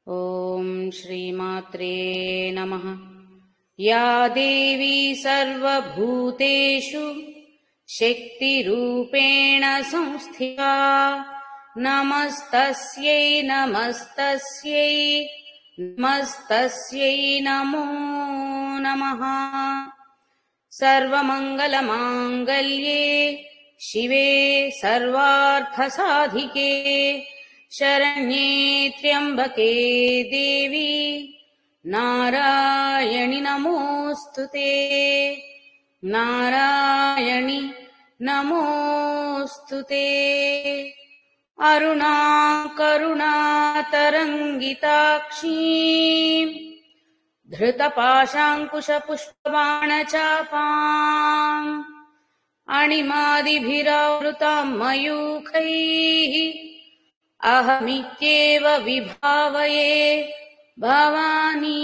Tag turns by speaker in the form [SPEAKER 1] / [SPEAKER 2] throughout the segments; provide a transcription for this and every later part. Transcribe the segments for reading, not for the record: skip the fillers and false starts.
[SPEAKER 1] ఓం శ్రీమాత్రే నమః। యా దేవీ సర్వభూతేషు శక్తిరూపేణ సంస్థితా నమస్తస్యై నమస్తస్యై నమస్తస్యై నమో నమః। సర్వమంగళమాంగళ్యే శివే సర్వార్థసాధికే శరణ్యే త్ర్యంబకే దేవి నారాయణి నమోస్తుతే నారాయణి నమోస్తుతే। అరుణా కరుణా తరంగితాక్షీ ధృతపాశాంకుశ పుష్పబాణచాపాం అణిమాదిభిరావృతాం మయూఖైః అహమిత్యేవ విభావయే భవానీ।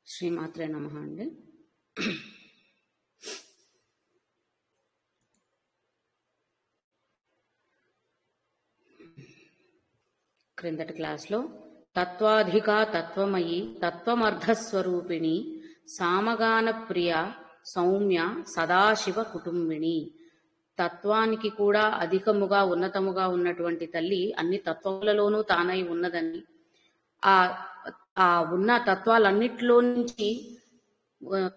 [SPEAKER 1] శ్రీమాత్రే నమః అండి। క్రిందటి క్లాస్లో తత్వాధికా తత్వమయి తత్వమర్ధస్వరూపిణి సామగాన ప్రియ సౌమ్య సదాశివ కుటుంబిని, తత్వానికి కూడా అధికముగా ఉన్నతముగా ఉన్నటువంటి తల్లి అన్ని తత్వములలోనూ తానై ఉన్నదని, ఆ ఉన్న తత్వాలన్నిటిలో నుంచి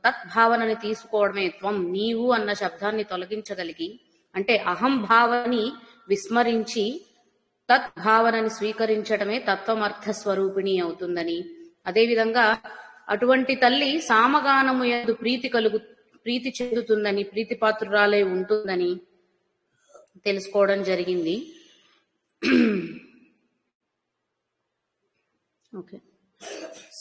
[SPEAKER 1] తద్భావనని తీసుకోవడమే త్వం నీవు అన్న శబ్దాన్ని తొలగించగలిగి, అంటే అహం భావని విస్మరించి తద్భావనని స్వీకరించడమే తత్వమర్థ స్వరూపిణి అవుతుందని, అదేవిధంగా అటువంటి తల్లి సామగానము యందు ప్రీతి చెందుతుందని, ప్రీతిపాత్రురాలై ఉంటుందని తెలుసుకోవడం జరిగింది। ఓకే,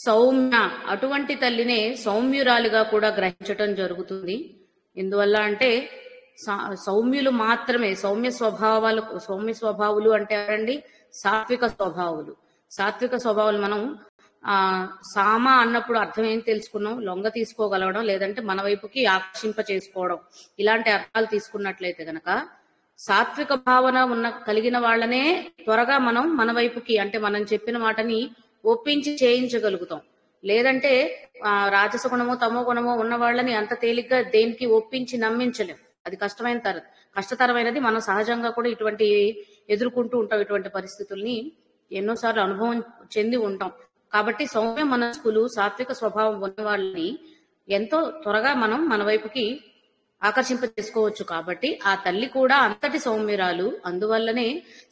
[SPEAKER 1] సౌమ్య అటువంటి తల్లినే సౌమ్యురాలిగా కూడా గ్రహించటం జరుగుతుంది। ఎందువల్ల అంటే సౌమ్యులు మాత్రమే సౌమ్య స్వభావులు అంటే ఎవరండి? సాత్విక స్వభావులు। సాత్విక స్వభావాలు మనం సామ అన్నప్పుడు అర్థం ఏం తెలుసుకున్నాం? లొంగ తీసుకోగలగడం, లేదంటే మన వైపుకి ఆకర్షింప చేసుకోవడం, ఇలాంటి అర్థాలు తీసుకున్నట్లయితే గనక సాత్విక భావన కలిగిన వాళ్ళనే త్వరగా మనం మన వైపుకి, అంటే మనం చెప్పిన మాటని ఒప్పించి చేయించగలుగుతాం। లేదంటే రాజస గుణమో తమో గుణమో ఉన్న వాళ్ళని అంత తేలిగ్గా దేనికి ఒప్పించి నమ్మించలేం, అది కష్టతరమైనది। మనం సహజంగా కూడా ఇటువంటి ఎదుర్కొంటూ ఉంటాం, ఇటువంటి పరిస్థితుల్ని ఎన్నోసార్లు అనుభవం చెంది ఉంటాం। కాబట్టి సౌమ్య మనస్కులు సాత్విక స్వభావం ఉన్న వాళ్ళని ఎంతో త్వరగా మనం మన వైపుకి ఆకర్షింప చేసుకోవచ్చు। కాబట్టి ఆ తల్లి కూడా అంతటి సౌమ్యురాలు, అందువల్లనే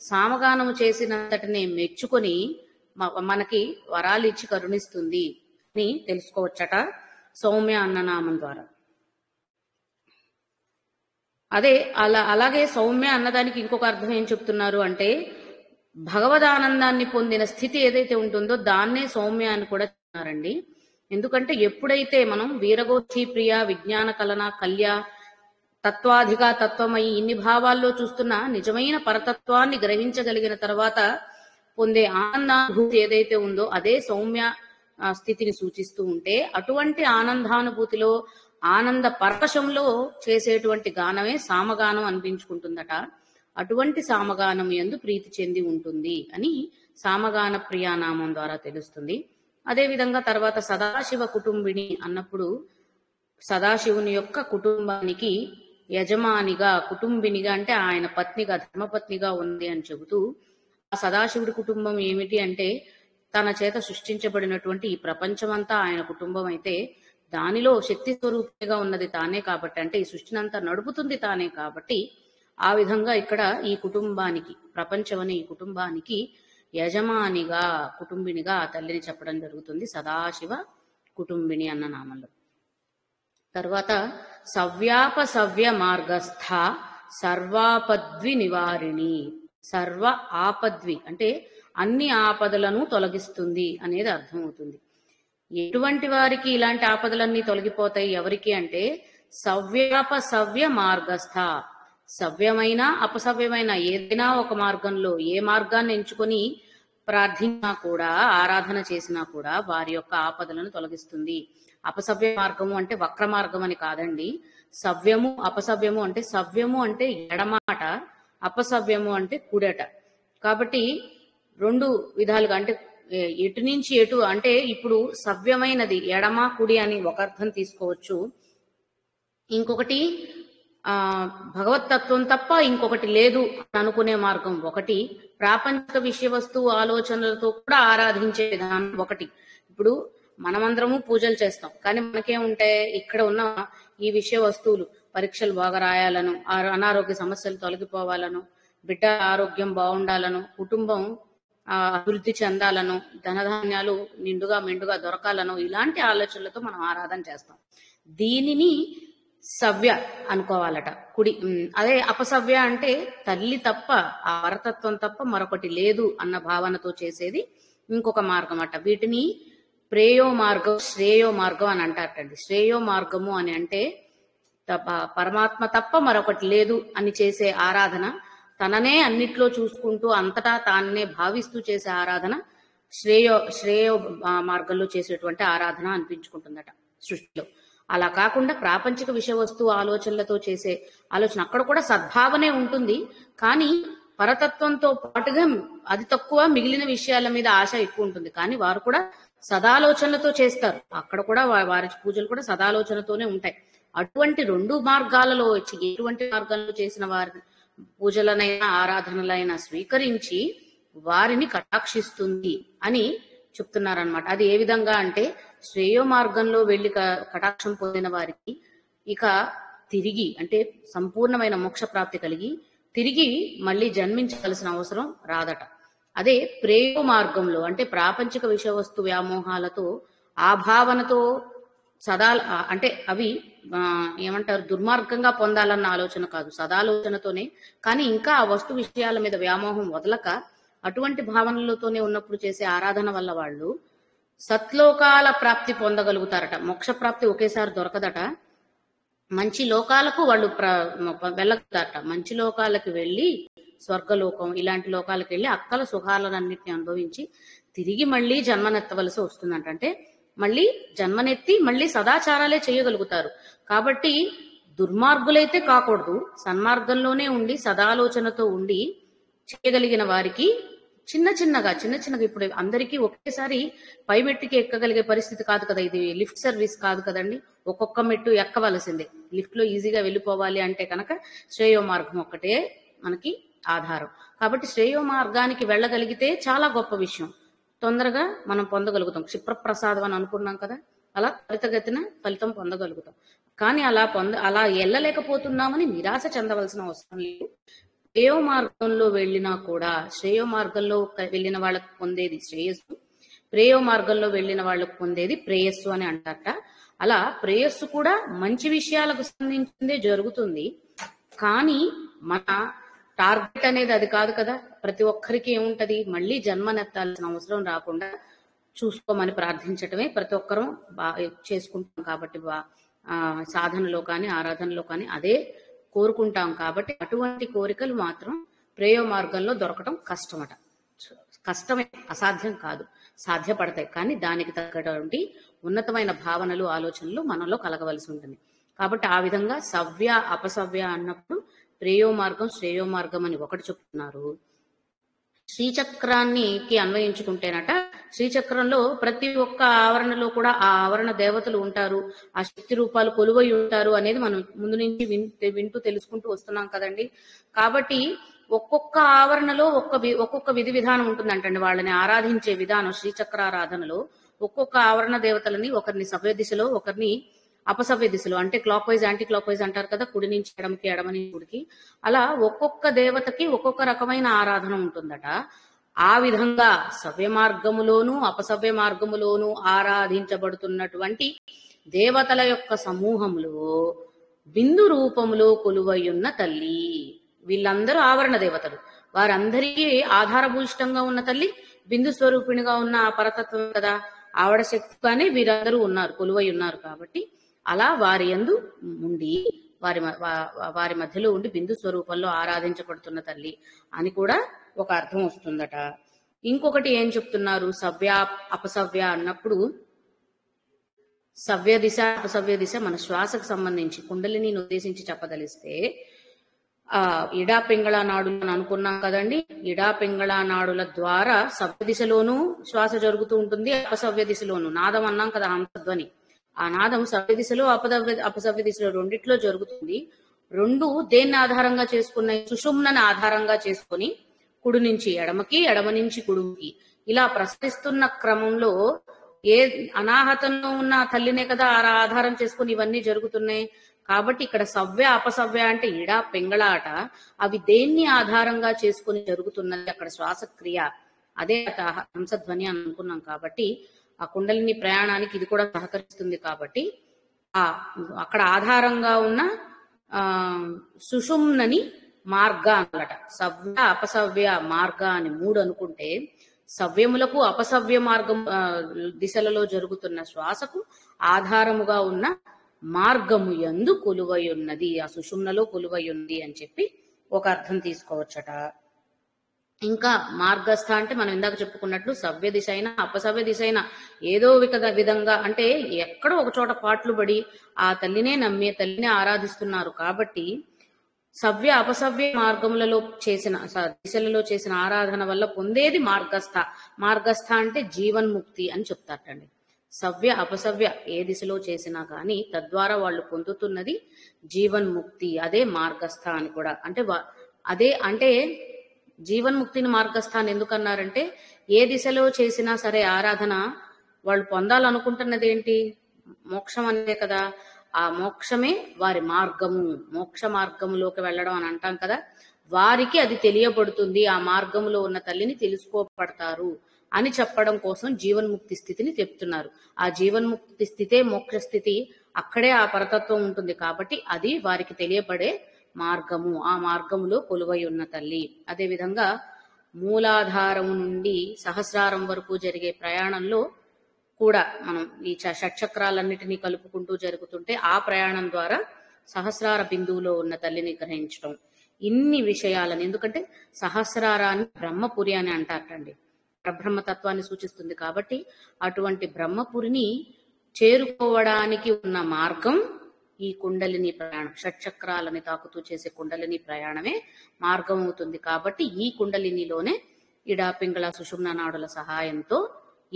[SPEAKER 1] సామగానము చేసినంతటినే మెచ్చుకొని మనకి వరాలు ఇచ్చి కరుణిస్తుంది అని తెలుసుకోవచ్చట సౌమ్య అన్న నామం ద్వారా। అలాగే సౌమ్య అన్నదానికి ఇంకొక అర్థం ఏం చెప్తున్నారు అంటే, భగవదానందాన్ని పొందిన స్థితి ఏదైతే ఉంటుందో దాన్నే సౌమ్య అని కూడా చెప్తున్నారండి। ఎందుకంటే ఎప్పుడైతే మనం వీరగోష్ఠీ ప్రియ విజ్ఞాన కలన కళ్య తత్వాధిక తత్వమయి ఇన్ని భావాల్లో చూస్తున్న నిజమైన పరతత్వాన్ని గ్రహించగలిగిన తర్వాత పొందే ఆనందానుభూతి ఏదైతే ఉందో అదే సౌమ్య స్థితిని సూచిస్తూ ఉంటే, అటువంటి ఆనందానుభూతిలో ఆనంద పరవశంలో చేసేటువంటి గానమే సామగానం అనిపించుకుంటుందట। అటువంటి సామగానం యందు ప్రీతి చెంది ఉంటుంది అని సామగాన ప్రియానామం ద్వారా తెలుస్తుంది। అదేవిధంగా తర్వాత సదాశివ కుటుంబిని అన్నప్పుడు సదాశివుని యొక్క కుటుంబానికి యజమానిగా, కుటుంబినిగా అంటే ఆయన పత్నిగా, ధర్మపత్నిగా ఉంది అని చెబుతూ, ఆ సదాశివుడి కుటుంబం ఏమిటి అంటే తన చేత సృష్టించబడినటువంటి ఈ ప్రపంచమంతా ఆయన కుటుంబం అయితే దానిలో శక్తి స్వరూపిగా ఉన్నది తానే కాబట్టి, అంటే ఈ సృష్టినంతా నడుపుతుంది తానే కాబట్టి, ఆ విధంగా ఇక్కడ ఈ కుటుంబానికి, ప్రపంచమనే ఈ కుటుంబానికి యజమానిగా, కుటుంబినిగా ఆ తల్లిని చెప్పడం జరుగుతుంది సదాశివ కుటుంబిని అన్న నామంలో। తర్వాత సవ్యాపసవ్య మార్గస్థ సర్వాపద్వి నివారిణి, సర్వ ఆపద్వి అంటే అన్ని ఆపదలను తొలగిస్తుంది అనేది అర్థమవుతుంది। ఎటువంటి వారికి ఇలాంటి ఆపదలన్నీ తొలగిపోతాయి? ఎవరికి అంటే సవ్యాపసవ్య మార్గస్థ, సవ్యమైన అపసవ్యమైన ఏదైనా ఒక మార్గంలో ఏ మార్గాన్ని ఎంచుకొని ప్రార్థించినా కూడా, ఆరాధన చేసినా కూడా వారి యొక్క ఆపదలను తొలగిస్తుంది। అపసవ్య మార్గము అంటే వక్ర మార్గం అని కాదండి, సవ్యము అపసవ్యము అంటే, సవ్యము అంటే ఎడమాట, అపసవ్యము అంటే కుడట. కాబట్టి రెండు విధాలుగా అంటే ఎటు నుంచి ఎటు అంటే ఇప్పుడు సవ్యమైనది ఎడమ కుడి అని ఒక అర్థం తీసుకోవచ్చు. ఇంకొకటి భగవతత్వం తప్ప ఇంకొకటి లేదు అని అనుకునే మార్గం ఒకటి, ప్రాపంచిక విషయ వస్తువు ఆలోచనలతో కూడా ఆరాధించే విధానం ఒకటి. ఇప్పుడు మనమందరము పూజలు చేస్తాం, కానీ మనకేముంటాయి, ఇక్కడ ఉన్న ఈ విషయ వస్తువులు పరీక్షలు బాగా రాయాలను, అనారోగ్య సమస్యలు తొలగిపోవాలను, బిడ్డ ఆరోగ్యం బాగుండాలను, కుటుంబం అభివృద్ధి చెందాలను, ధనధాన్యాలు నిండుగా మెండుగా దొరకాలను, ఇలాంటి ఆలోచనలతో మనం ఆరాధన చేస్తాం. దీనిని సవ్య అనుకోవాలట. కుడి అదే అపసవ్య అంటే తల్లి తప్ప, ఆ పరతత్వం తప్ప మరొకటి లేదు అన్న భావనతో చేసేది ఇంకొక మార్గం అట. వీటిని ప్రేయో మార్గం, శ్రేయో మార్గం అని అంటారటండి. శ్రేయో మార్గము అని అంటే పరమాత్మ తప్ప మరొకటి లేదు అని చేసే ఆరాధన, తననే అన్నిట్లో చూసుకుంటూ అంతటా తానే భావిస్తూ చేసే ఆరాధన శ్రేయో మార్గంలో చేసేటువంటి ఆరాధన అనిపించుకుంటుందట సృష్టిలో. అలా కాకుండా ప్రాపంచిక విషయ వస్తువు ఆలోచనలతో చేసే ఆలోచన, అక్కడ కూడా సద్భావనే ఉంటుంది, కానీ పరతత్వంతో పాటుగా అది తక్కువ, మిగిలిన విషయాల మీద ఆశ ఎక్కువ ఉంటుంది. కానీ వారు కూడా సదాలోచనలతో చేస్తారు, అక్కడ కూడా వారి పూజలు కూడా సదాలోచనతోనే ఉంటాయి. అటువంటి రెండు మార్గాలలో వచ్చి ఎటువంటి మార్గాల్లో చేసిన వారి పూజలనైనా ఆరాధనలైనా స్వీకరించి వారిని కటాక్షిస్తుంది అని చెప్తున్నారనమాట. అది ఏ విధంగా అంటే, శ్రేయో మార్గంలో వెళ్లి కటాక్షం పొందిన వారికి ఇక తిరిగి అంటే సంపూర్ణమైన మోక్ష ప్రాప్తి కలిగి తిరిగి మళ్ళీ జన్మించవలసిన అవసరం రాదట. అదే ప్రేయో మార్గంలో అంటే ప్రాపంచిక విషయ వస్తు వ్యామోహాలతో ఆ భావనతో సదా అంటే అవి ఏమంటారు, దుర్మార్గంగా పొందాలన్న ఆలోచన కాదు, సదాలోచనతోనే, కానీ ఇంకా ఆ వస్తు విషయాల మీద వ్యామోహం వదలక అటువంటి భావనలతోనే ఉన్నప్పుడు చేసే ఆరాధన వల్ల వాళ్ళు సత్లోకాల ప్రాప్తి పొందగలుగుతారట. మోక్ష ప్రాప్తి ఒకేసారి దొరకదట. మంచి లోకాలకు వాళ్ళు వెళ్ళగలుగుతారట. మంచి లోకాలకు వెళ్ళి స్వర్గలోకం ఇలాంటి లోకాలకు వెళ్ళి అక్కల సుఖాలన్నింటినీ అనుభవించి తిరిగి మళ్ళీ జన్మనెత్తవలసి వస్తుందంట. అంటే మళ్ళీ జన్మనెత్తి మళ్ళీ సదాచారాలే చేయగలుగుతారు. కాబట్టి దుర్మార్గులైతే కాకూడదు, సన్మార్గంలోనే ఉండి సదాలోచనతో ఉండి చేయగలిగిన వారికి చిన్న చిన్నగా ఇప్పుడు అందరికీ ఒకేసారి పై మెట్టుకి ఎక్కగలిగే పరిస్థితి కాదు కదా, ఇది లిఫ్ట్ సర్వీస్ కాదు కదండి, ఒక్కొక్క మెట్టు ఎక్కవలసిందే. లిఫ్ట్ లో ఈజీగా వెళ్ళిపోవాలి అంటే కనుక శ్రేయో మార్గం ఒక్కటే మనకి ఆధారం. కాబట్టి శ్రేయో మార్గానికి వెళ్ళగలిగితే చాలా గొప్ప విషయం, తొందరగా మనం పొందగలుగుతాం. క్షిప్రప్రసాదం అని అనుకున్నాం కదా, అలా త్వరితగతిన ఫలితం పొందగలుగుతాం. కానీ అలా వెళ్ళలేకపోతున్నామని నిరాశ చెందవలసిన అవసరం లేదు. శ్రేయో మార్గంలో వెళ్ళినా కూడా శ్రేయో మార్గంలో వెళ్ళిన వాళ్ళకు పొందేది శ్రేయస్సు, ప్రేయో మార్గంలో వెళ్ళిన వాళ్ళకు పొందేది ప్రేయస్సు అని అంటారట. అలా ప్రేయస్సు కూడా మంచి విషయాలకు సంబంధించిందే జరుగుతుంది, కానీ మన టార్గెట్ అనేది అది కాదు కదా. ప్రతి ఒక్కరికి ఏముంటది, మళ్ళీ జన్మనెత్తాల్సిన అవసరం రాకుండా చూసుకోమని ప్రార్థించటమే ప్రతి ఒక్కరూ చేసుకుంటాం. కాబట్టి సాధనలో కానీ ఆరాధనలో కానీ అదే కోరుకుంటాం. కాబట్టి అటువంటి కోరికలు మాత్రం ప్రేయో మార్గంలో దొరకటం కష్టమట. కష్టమే, అసాధ్యం కాదు, సాధ్యపడతాయి. కానీ దానికి తగ్గటువంటి ఉన్నతమైన భావనలు ఆలోచనలు మనలో కలగవలసి ఉంటుంది. కాబట్టి ఆ విధంగా సవ్య అపసవ్య అన్నప్పుడు ప్రేయో మార్గం శ్రేయో మార్గం అని ఒకటి చెప్తున్నారు. శ్రీచక్రానికి అన్వయించుకుంటేనట, శ్రీచక్రంలో ప్రతి ఒక్క ఆవరణలో కూడా ఆ ఆవరణ దేవతలు ఉంటారు, ఆ శక్తి రూపాలు కొలువై ఉంటారు అనేది మనం ముందు నుంచి వింటూ తెలుసుకుంటూ వస్తున్నాం కదండి. కాబట్టి ఒక్కొక్క ఆవరణలో ఒక్కొక్క విధి విధానం ఉంటుందంటండి. వాళ్ళని ఆరాధించే విధానం శ్రీచక్రారాధనలో ఒక్కొక్క ఆవరణ దేవతలని ఒకరిని సవ్య దిశలో ఒకరిని అపసవ్య దిశలో, అంటే clock wise anti clock wise అంటారు కదా, కుడి నుంచి ఎడమకి ఎడమ నుంచి కుడికి, అలా ఒక్కొక్క దేవతకి ఒక్కొక్క రకమైన ఆరాధన ఉంటుందట. ఆ విధంగా సవ్య మార్గములోను అపసవ్య మార్గములోను ఆరాధించబడుతున్నటువంటి దేవతల యొక్క సమూహములో బిందు రూపములో కొలువయ్యున్న తల్లి, వీళ్ళందరూ ఆవరణ దేవతలు, వారందరికీ ఆధారభూయిష్టంగా ఉన్న తల్లి బిందు స్వరూపిణిగా ఉన్న ఆ పరతత్వం కదా, ఆవిడ శక్తిగానే వీరందరూ ఉన్నారు, కొలువై ఉన్నారు. కాబట్టి అలా వారి యందు ఉండి వారి మధ్యలో ఉండి బిందు స్వరూపంలో ఆరాధించబడుతున్న తల్లి అని కూడా ఒక అర్థం వస్తుందట. ఇంకొకటి ఏం చెప్తున్నారు, సవ్య అపసవ్య అన్నప్పుడు సవ్య దిశ అపసవ్య దిశ మన శ్వాసకు సంబంధించి కుండలిని ఉద్దేశించి చెప్పదలిస్తే ఇడా పింగళ నాడులు అని అనుకున్నాం కదండి. ఇడా పింగళ నాడుల ద్వారా సవ్య దిశలోనూ శ్వాస జరుగుతూ ఉంటుంది, అపసవ్య దిశలోను. నాదం అన్నాం కదా, హంసధ్వని. ఆ నాదం సవ్య దిశలో అపసవ్య దిశలో రెండిట్లో జరుగుతుంది. రెండు దేన్ని ఆధారంగా చేసుకున్నాయి? సుషుమ్నని ఆధారంగా చేసుకుని కుడి నుంచి ఎడమకి, ఎడమ నుంచి కుడికి ఇలా ప్రసరిస్తున్న క్రమంలో ఏ అనాహతంలో ఉన్న తల్లినే కదా ఆధారం చేసుకుని ఇవన్నీ జరుగుతున్నాయి. కాబట్టి ఇక్కడ సవ్య అపసవ్య అంటే ఇడా పింగళాట అవి దేన్ని ఆధారంగా చేసుకుని జరుగుతున్నది అక్కడ శ్వాసక్రియ. అదే హంసధ్వని అని అనుకున్నాం. కాబట్టి ఆ కుండలిని ప్రయాణానికి ఇది కూడా సహకరిస్తుంది. కాబట్టి అక్కడ ఆధారంగా ఉన్న సుషుమ్నని మార్గ అన్నట. సవ్య అపసవ్య మార్గ అని 3 అనుకుంటే సవ్యములకు అపసవ్య మార్గం దిశలలో జరుగుతున్న శ్వాసకు ఆధారముగా ఉన్న మార్గము యందు కొలువై ఉన్నది, ఆ సుషుమ్నలో కొలువై ఉంది అని చెప్పి ఒక అర్థం తీసుకోవచ్చట. ఇంకా మార్గస్థ అంటే మనం ఇందాక చెప్పుకున్నట్లు సవ్య దిశ అయినా అపసవ్య దిశ అయినా ఏదో విధంగా అంటే ఎక్కడో ఒక చోట పాటలు పడి ఆ తల్లినే నమ్మి తల్లినే ఆరాధిస్తున్నారు. కాబట్టి సవ్య అపసవ్య మార్గములలో చేసిన దిశలలో చేసిన ఆరాధన వల్ల పొందేది మార్గస్థ. మార్గస్థ అంటే జీవన్ముక్తి అని చెప్తారటండి. సవ్య అపసవ్య ఏ దిశలో చేసినా కానీ తద్వారా వాళ్ళు పొందుతున్నది జీవన్ముక్తి. అదే మార్గస్థ అని కూడా అంటే జీవన్ముక్తిని మార్గస్థాన్ని ఎందుకన్నారంటే ఏ దిశలో చేసినా సరే ఆరాధన వాళ్ళు పొందాలనుకుంటున్నది ఏంటి? మోక్షం అనే కదా. ఆ మోక్షమే వారి మార్గము. మోక్ష మార్గములోకి వెళ్ళడం అని అంటాం కదా. వారికి అది తెలియబడుతుంది, ఆ మార్గంలో ఉన్న తల్లిని తెలుసుకోబడతారు అని చెప్పడం కోసం జీవన్ముక్తి స్థితిని చెప్తున్నారు. ఆ జీవన్ముక్తి స్థితే మోక్ష స్థితి, అక్కడే ఆ పరతత్వం ఉంటుంది. కాబట్టి అది వారికి తెలియబడే మార్గము, ఆ మార్గములో కొలువై ఉన్న తల్లి. అదేవిధంగా మూలాధారము నుండి సహస్రారం వరకు జరిగే ప్రయాణంలో కూడా మనం ఈ షట్చక్రాలన్నిటినీ కలుపుకుంటూ జరుగుతుంటే ఆ ప్రయాణం ద్వారా సహస్రార బిందువులో ఉన్న తల్లిని గ్రహించడం, ఇన్ని విషయాలను. ఎందుకంటే సహస్రారాన్ని బ్రహ్మపురి అని అంటారటండి, పరబ్రహ్మతత్వాన్ని సూచిస్తుంది. కాబట్టి అటువంటి బ్రహ్మపురిని చేరుకోవడానికి ఉన్న మార్గం ఈ కుండలిని ప్రయాణం. షట్చక్రాలని తాకుతూ చేసే కుండలిని ప్రయాణమే మార్గం అవుతుంది. కాబట్టి ఈ కుండలినిలోనే ఇడా పింగళ సుషుమ్న నాడుల సహాయంతో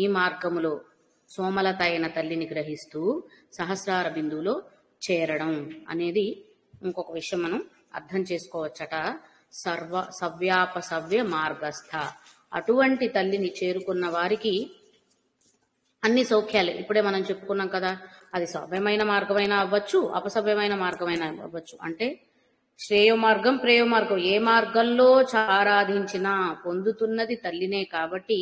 [SPEAKER 1] ఈ మార్గములో సోమలత అయిన తల్లిని గ్రహిస్తూ సహస్రార బిందువులో చేరడం అనేది ఇంకొక విషయం మనం అర్థం చేసుకోవచ్చట. సవ్యాపసవ్య మార్గస్థ, అటువంటి తల్లిని చేరుకున్న వారికి అన్ని సౌఖ్యాలే. ఇప్పుడే మనం చెప్పుకున్నాం కదా, అది సవ్యమైన మార్గమైనా అవ్వచ్చు, అపసవ్యమైన మార్గమైనా అవ్వచ్చు. అంటే శ్రేయో మార్గం ప్రేయో మార్గం ఏ మార్గంలో ఆరాధించినా పొందుతున్నది తల్లినే. కాబట్టి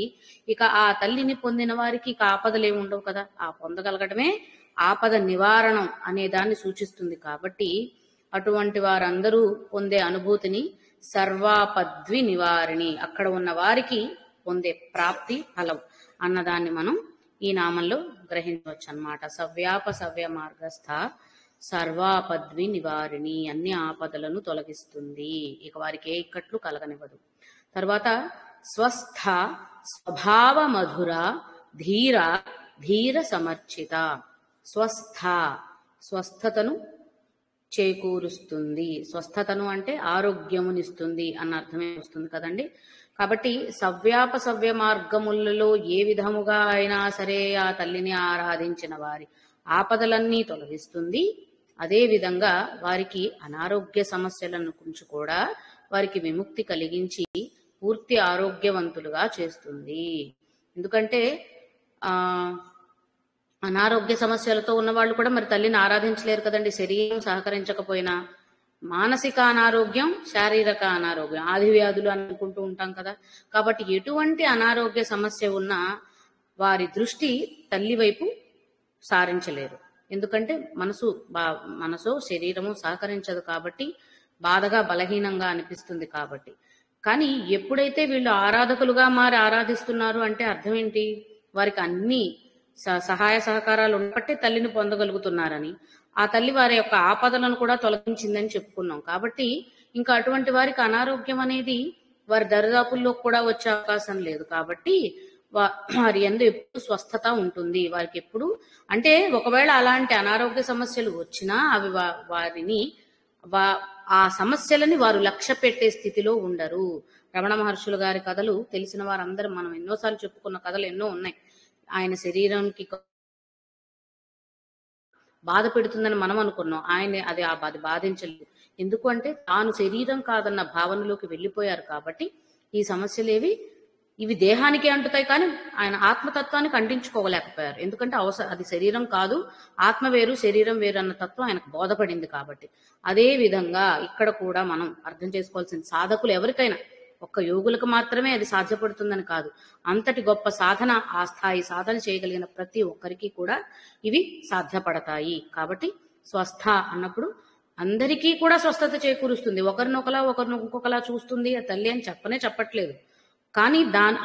[SPEAKER 1] ఇక ఆ తల్లిని పొందిన వారికి ఇక ఆపదలు ఏమి ఉండవు కదా. ఆ పొందగలగడమే ఆపద నివారణం అనే దాన్ని సూచిస్తుంది. కాబట్టి అటువంటి వారందరూ పొందే అనుభూతిని సర్వాపద్వి నివారిణి, అక్కడ ఉన్న వారికి పొందే ప్రాప్తి ఫలం అన్నదాన్ని మనం ఈ నామంలో గ్రహించవచ్చు అన్నమాట. సవ్యాపసవ్య మార్గస్థ సర్వాపద్వి నివారిణి, అన్ని ఆపదలను తొలగిస్తుంది, ఇక వారికి ఏ ఇక్కట్లు కలగనివ్వదు. తర్వాత స్వస్థ స్వభావ మధుర ధీర ధీర సమర్చిత. స్వస్థతను చేకూరుస్తుంది. స్వస్థతను అంటే ఆరోగ్యమునిస్తుంది అన్న అర్థమే వస్తుంది కదండి. కాబట్టి సవ్యాపసవ్య మార్గములలో ఏ విధముగా అయినా సరే ఆ తల్లిని ఆరాధించిన వారి ఆపదలన్నీ తొలగిస్తుంది. అదే విధంగా వారికి అనారోగ్య సమస్యల నుంచి కూడా వారికి విముక్తి కలిగించి పూర్తి ఆరోగ్యవంతులుగా చేస్తుంది. ఎందుకంటే అనారోగ్య సమస్యలతో ఉన్న వాళ్ళు కూడా మరి తల్లిని ఆరాధించలేరు కదండి. శరీరం సహకరించకపోయినా మానసిక అనారోగ్యం, శారీరక అనారోగ్యం, ఆది వ్యాధులు అనుకుంటూ ఉంటాం కదా. కాబట్టి ఎటువంటి అనారోగ్య సమస్య ఉన్నా వారి దృష్టి తల్లి వైపు సారించలేరు. ఎందుకంటే మనసు శరీరము సహకరించదు కాబట్టి, బాధగా బలహీనంగా అనిపిస్తుంది కాబట్టి. కానీ ఎప్పుడైతే వీళ్ళు ఆరాధకులుగా మారి ఆరాధిస్తున్నారు అంటే అర్థం ఏంటి? వారికి అన్ని సహాయ సహకారాలు ఉన్నట్టే తల్లిని పొందగలుగుతున్నారని, ఆ తల్లి వారి యొక్క ఆపదలను కూడా తొలగించిందని చెప్పుకున్నాం. కాబట్టి ఇంకా అటువంటి వారికి అనారోగ్యం అనేది వారి దరిదాపుల్లో కూడా వచ్చే అవకాశం లేదు. కాబట్టి వారి యందు ఎప్పుడు స్వస్థత ఉంటుంది. వారికి ఎప్పుడు అంటే ఒకవేళ అలాంటి అనారోగ్య సమస్యలు వచ్చినా అవి వారిని ఆ సమస్యలని వారు లక్ష్య పెట్టే స్థితిలో ఉండరు. రమణ మహర్షులు గారి కథలు తెలిసిన వారందరూ మనం ఎన్నోసార్లు చెప్పుకున్న కథలు ఎన్నో ఉన్నాయి. ఆయన శరీరానికి బాధ పెడుతుందని మనం అనుకున్నాం. ఆయన అది బాధించలేదు. ఎందుకు అంటే తాను శరీరం కాదన్న భావనలోకి వెళ్ళిపోయారు కాబట్టి ఈ సమస్యలేవి ఇవి దేహానికే అంటుతాయి, కానీ ఆయన ఆత్మతత్వానికి అంటించుకోలేకపోయారు. ఎందుకంటే అది శరీరం కాదు, ఆత్మ వేరు శరీరం వేరు అన్న తత్వం ఆయనకు బోధపడింది కాబట్టి. అదే విధంగా ఇక్కడ కూడా మనం అర్థం చేసుకోవాల్సిన సాధకులు ఎవరికైనా, ఒక్క యోగులకు మాత్రమే అది సాధ్యపడుతుందని కాదు, అంతటి గొప్ప సాధన, ఆ స్థాయి సాధన చేయగలిగిన ప్రతి ఒక్కరికి కూడా ఇవి సాధ్యపడతాయి. కాబట్టి స్వస్థ అన్నప్పుడు అందరికీ కూడా స్వస్థత చేకూరుస్తుంది. ఒకరినొకలా ఒకరిని ఇంకొకలా చూస్తుంది ఆ తల్లి అని చెప్పట్లేదు. కానీ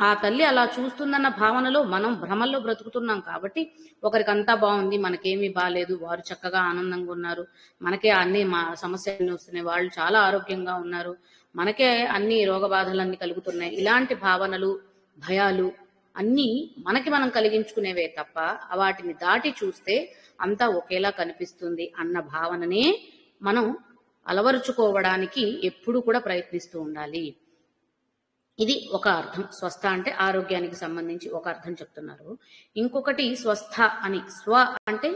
[SPEAKER 1] ఆ తల్లి అలా చూస్తుందన్న భావనలో మనం భ్రమల్లో బ్రతుకుతున్నాం కాబట్టి ఒకరికి అంతా బాగుంది, మనకేమీ బాలేదు, వారు చక్కగా ఆనందంగా ఉన్నారు, మనకే అన్ని సమస్యలు వస్తున్నాయి, వాళ్ళు చాలా ఆరోగ్యంగా ఉన్నారు, మనకే అన్ని రోగ బాధలన్నీ కలుగుతున్నాయి. ఇలాంటి భావనలు, భయాలు అన్నీ మనకి మనం కలిగించుకునేవే తప్ప వాటిని దాటి చూస్తే అంతా ఒకేలా కనిపిస్తుంది అన్న భావననే మనం అలవరుచుకోవడానికి ఎప్పుడు కూడా ప్రయత్నిస్తూ ఉండాలి. ఇది ఒక అర్థం. స్వస్థ అంటే ఆరోగ్యానికి సంబంధించి ఒక అర్థం చెప్తున్నారు. ఇంకొకటి స్వస్థ అని, స్వ అంటే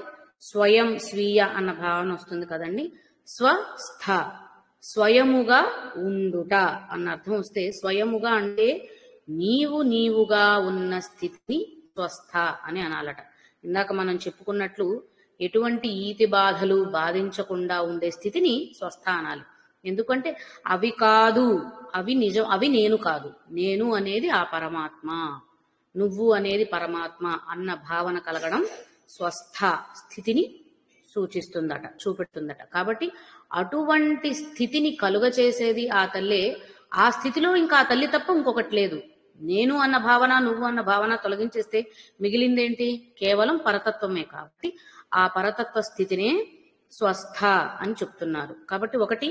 [SPEAKER 1] స్వయం, స్వీయ అన్న భావన వస్తుంది కదండి. స్వస్థ స్వయముగా ఉండుట అన్న అర్థం వస్తే, స్వయముగా అంటే నీవుగా ఉన్న స్థితిని స్వస్థ అని అనాలట. ఇందాక మనం చెప్పుకున్నట్లు ఎటువంటి ఈతి బాధలు బాధించకుండా ఉండే స్థితిని స్వస్థ అనాలి. ఎందుకంటే అవి కాదు, అవి నిజం, అవి నేను కాదు, నేను అనేది ఆ పరమాత్మ, నువ్వు అనేది పరమాత్మ అన్న భావన కలగడం స్వస్థ స్థితిని చూపెడుతుందట. కాబట్టి అటువంటి స్థితిని కలుగచేసేది ఆ తల్లే. ఆ స్థితిలో ఇంకా ఆ తల్లి తప్ప ఇంకొకటి లేదు. నేను అన్న భావన, నువ్వు అన్న భావన తొలగించేస్తే మిగిలిందేంటి? కేవలం పరతత్వమే. కాబట్టి ఆ పరతత్వ స్థితినే స్వస్థ అని చెప్తున్నారు. కాబట్టి ఒకటి